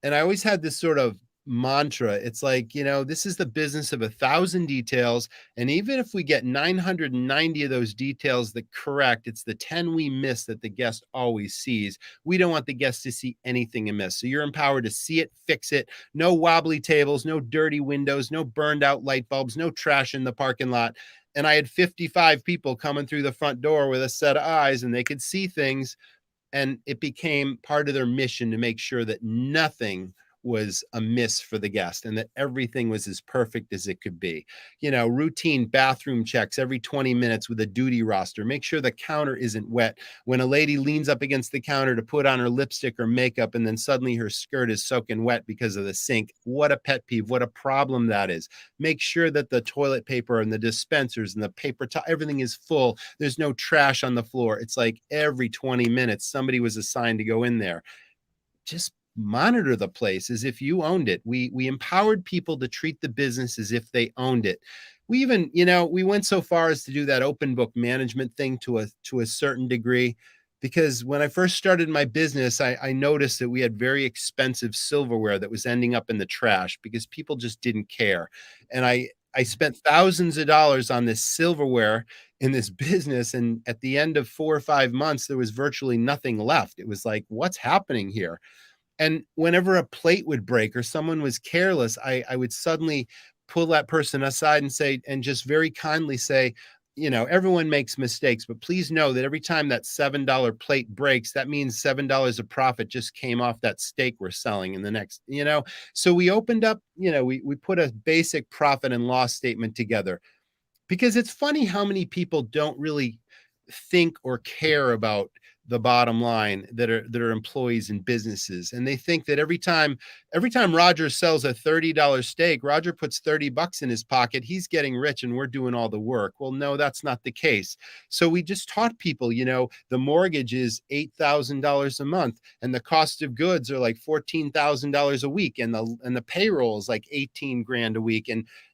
And I always had this sort of mantra. It's like, this is the business of 1,000 details. And even if we get 990 of those details that correct, it's the 10 we miss that the guest always sees. We don't want the guest to see anything amiss. So you're empowered to see it, fix it. No wobbly tables, no dirty windows, no burned out light bulbs, no trash in the parking lot. And I had 55 people coming through the front door with a set of eyes, and they could see things. And it became part of their mission to make sure that nothing was amiss for the guest and that everything was as perfect as it could be. Routine bathroom checks every 20 minutes with a duty roster. Make sure the counter isn't wet. When a lady leans up against the counter to put on her lipstick or makeup and then suddenly her skirt is soaking wet because of the sink, what a pet peeve, what a problem that is. Make sure that the toilet paper and the dispensers and the paper towel, everything is full. There's no trash on the floor. It's like every 20 minutes, somebody was assigned to go in there. Just monitor the place as if you owned it. We empowered people to treat the business as if they owned it. We even, we went so far as to do that open book management thing to a certain degree, because when I first started my business, I noticed that we had very expensive silverware that was ending up in the trash because people just didn't care. And I spent thousands of dollars on this silverware in this business. And at the end of 4 or 5 months, there was virtually nothing left. It was like, what's happening here? And whenever a plate would break or someone was careless, I would suddenly pull that person aside and say, and just very kindly say, everyone makes mistakes, but please know that every time that $7 plate breaks, that means $7 of profit just came off that steak we're selling in the next, So we opened up, we put a basic profit and loss statement together, because it's funny how many people don't really think or care about the bottom line that are employees in businesses. And they think that every time Roger sells a $30 steak, Roger puts $30 in his pocket, he's getting rich and we're doing all the work. Well, no, that's not the case. So we just taught people, the mortgage is $8,000 a month and the cost of goods are like $14,000 a week. And the payroll is like 18 grand a week.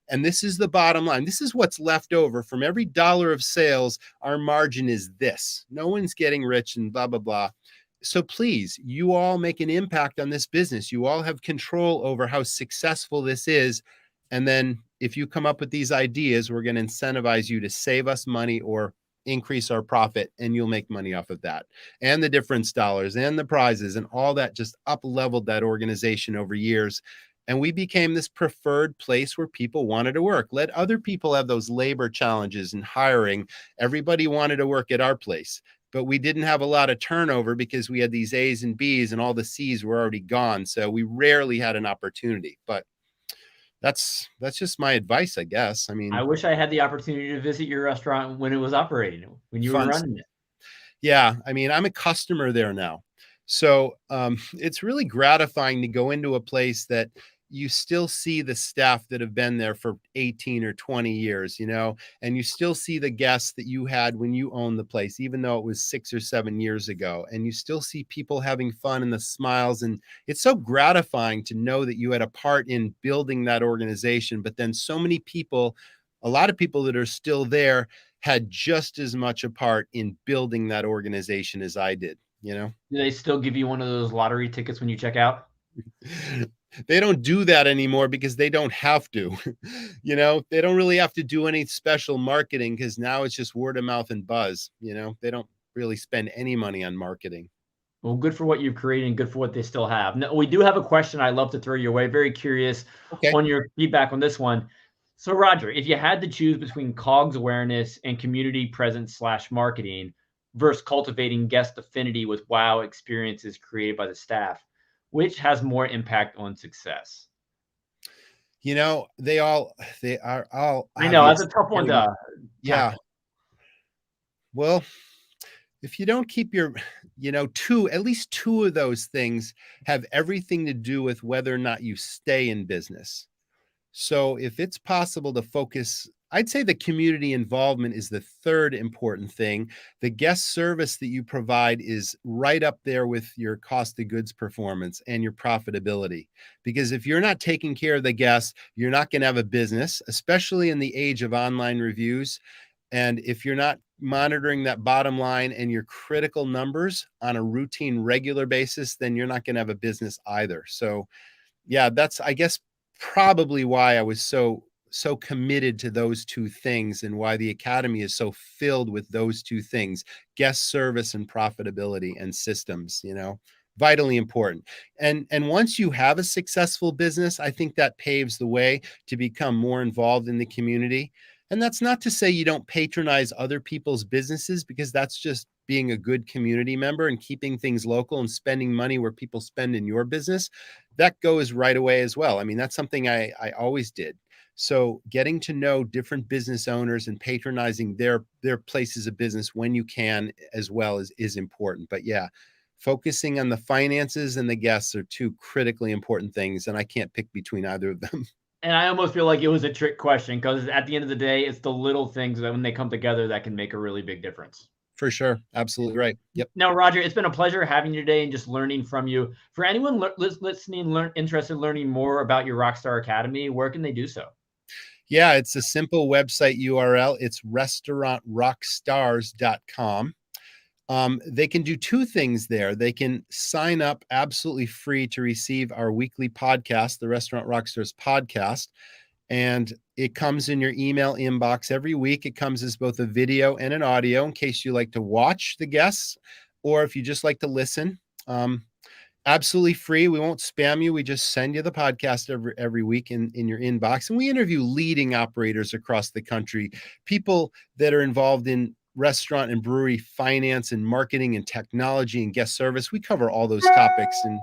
And this is the bottom line. This is what's left over from every dollar of sales. Our margin is this. No one's getting rich and blah, blah, blah. So please, you all make an impact on this business. You all have control over how successful this is. And then if you come up with these ideas, we're going to incentivize you to save us money or increase our profit, and you'll make money off of that. And the difference dollars and the prizes and all that just up-leveled that organization over years. And we became this preferred place where people wanted to work. Let other people have those labor challenges and hiring. Everybody wanted to work at our place, but we didn't have a lot of turnover because we had these A's and B's and all the C's were already gone. So we rarely had an opportunity, but that's just my advice, I guess. I mean, I wish I had the opportunity to visit your restaurant when it was operating, when you were running it. Yeah. I mean, I'm a customer there now. So it's really gratifying to go into a place that you still see the staff that have been there for 18 or 20 years, and you still see the guests that you had when you owned the place, even though it was 6 or 7 years ago. And you still see people having fun and the smiles. And it's so gratifying to know that you had a part in building that organization. But then so many people, a lot of people that are still there, had just as much a part in building that organization as I did. Do they still give you one of those lottery tickets when you check out? They don't do that anymore because they don't have to. They don't really have to do any special marketing because now it's just word of mouth and buzz. They don't really spend any money on marketing. Well, good for what you've created and good for what they still have. Now, we do have a question I'd love to throw your way. Very curious on your feedback on this one. So, Roger, if you had to choose between COGS awareness and community presence / marketing versus cultivating guest affinity with wow experiences created by the staff, which has more impact on success? They are all. I know that's a tough one to. Yeah. Well, if you don't keep your, at least two of those things have everything to do with whether or not you stay in business. So if it's possible to focus, I'd say the community involvement is the third important thing. The guest service that you provide is right up there with your cost of goods performance and your profitability. Because if you're not taking care of the guests, you're not going to have a business, especially in the age of online reviews. And if you're not monitoring that bottom line and your critical numbers on a routine, regular basis, then you're not going to have a business either. So Yeah, that's, I guess, probably why I was so committed to those two things, and why the academy is so filled with those two things: guest service and profitability and systems, vitally important. And once you have a successful business, I think that paves the way to become more involved in the community. And that's not to say you don't patronize other people's businesses, because that's just being a good community member and keeping things local and spending money where people spend in your business. That goes right away as well. I mean, that's something I always did. So getting to know different business owners and patronizing their places of business when you can as well is important. But yeah, focusing on the finances and the guests are two critically important things, and I can't pick between either of them. And I almost feel like it was a trick question, because at the end of the day, it's the little things that when they come together that can make a really big difference. For sure. Absolutely right. Yep. Now, Roger, it's been a pleasure having you today and just learning from you. For anyone listening, interested in learning more about your Rockstar Academy, where can they do so? Yeah, it's a simple website URL. It's restaurantrockstars.com. They can do two things there. They can sign up absolutely free to receive our weekly podcast, the Restaurant Rockstars podcast. And it comes in your email inbox every week. It comes as both a video and an audio in case you like to watch the guests, or if you just like to listen. Absolutely free. We won't spam you. We just send you the podcast every week in your inbox. And we interview leading operators across the country, people that are involved in restaurant and brewery finance and marketing and technology and guest service. We cover all those topics. And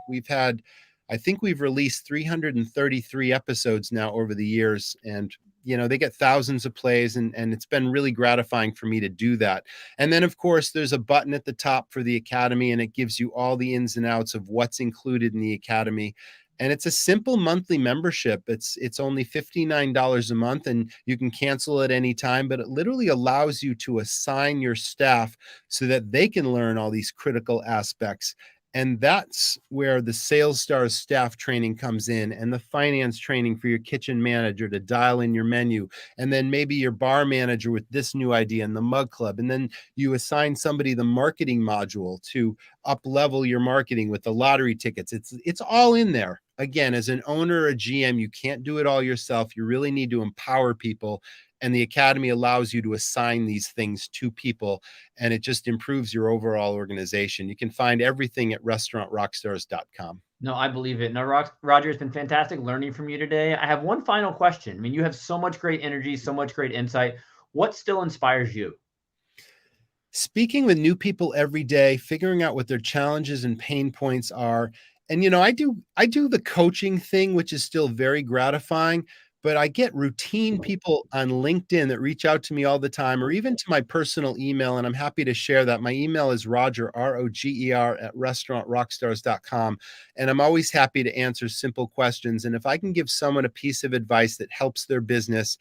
I think we've released 333 episodes now over the years. And they get thousands of plays, and it's been really gratifying for me to do that. And then, of course, there's a button at the top for the Academy, and it gives you all the ins and outs of what's included in the Academy. And it's a simple monthly membership. It's only $59 a month, and you can cancel at any time, but it literally allows you to assign your staff so that they can learn all these critical aspects. And that's where the Sales Stars staff training comes in, and the finance training for your kitchen manager to dial in your menu, and then maybe your bar manager with this new idea and the mug club. And then you assign somebody the marketing module to up level your marketing with the lottery tickets. It's all in there. Again, as an owner or a GM, you can't do it all yourself. You really need to empower people. And the Academy allows you to assign these things to people, and it just improves your overall organization. You can find everything at restaurantrockstars.com. No, I believe it. No, Roger, it's been fantastic learning from you today. I have one final question. I mean, you have so much great energy, so much great insight. What still inspires you? Speaking with new people every day, figuring out what their challenges and pain points are. And I do the coaching thing, which is still very gratifying. But I get routine people on LinkedIn that reach out to me all the time, or even to my personal email, and I'm happy to share that. My email is Roger, Roger, at restaurantrockstars.com, and I'm always happy to answer simple questions. And if I can give someone a piece of advice that helps their business,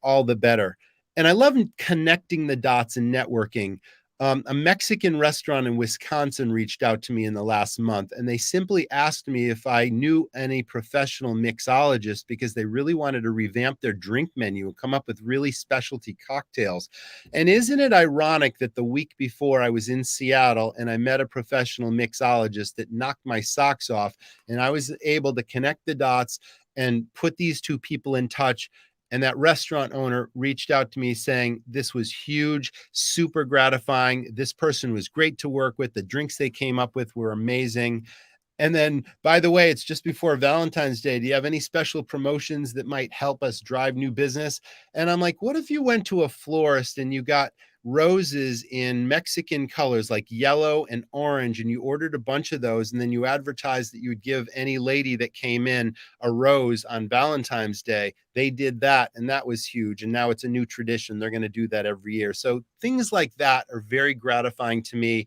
all the better. And I love connecting the dots and networking. A Mexican restaurant in Wisconsin reached out to me in the last month, and they simply asked me if I knew any professional mixologists, because they really wanted to revamp their drink menu and come up with really specialty cocktails. And isn't it ironic that the week before I was in Seattle and I met a professional mixologist that knocked my socks off, and I was able to connect the dots and put these two people in touch. And that restaurant owner reached out to me saying, this was huge, super gratifying. This person was great to work with. The drinks they came up with were amazing. And then, by the way, it's just before Valentine's Day. Do you have any special promotions that might help us drive new business? And I'm like, what if you went to a florist and you got roses in Mexican colors like yellow and orange, and you ordered a bunch of those, and then you advertised that you would give any lady that came in a rose on Valentine's Day? They did that, and that was huge. And now it's a new tradition. They're going to do that every year. So things like that are very gratifying to me.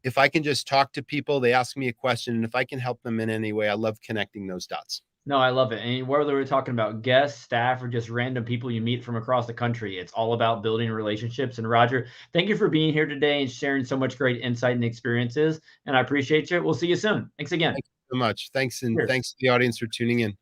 If I can just talk to people, they ask me a question, and if I can help them in any way, I love connecting those dots. No, I love it. And whether we're talking about guests, staff, or just random people you meet from across the country, it's all about building relationships. And Roger, thank you for being here today and sharing so much great insight and experiences. And I appreciate you. We'll see you soon. Thanks again. Thank you so much. Thanks. And Cheers. thanks to the audience for tuning in.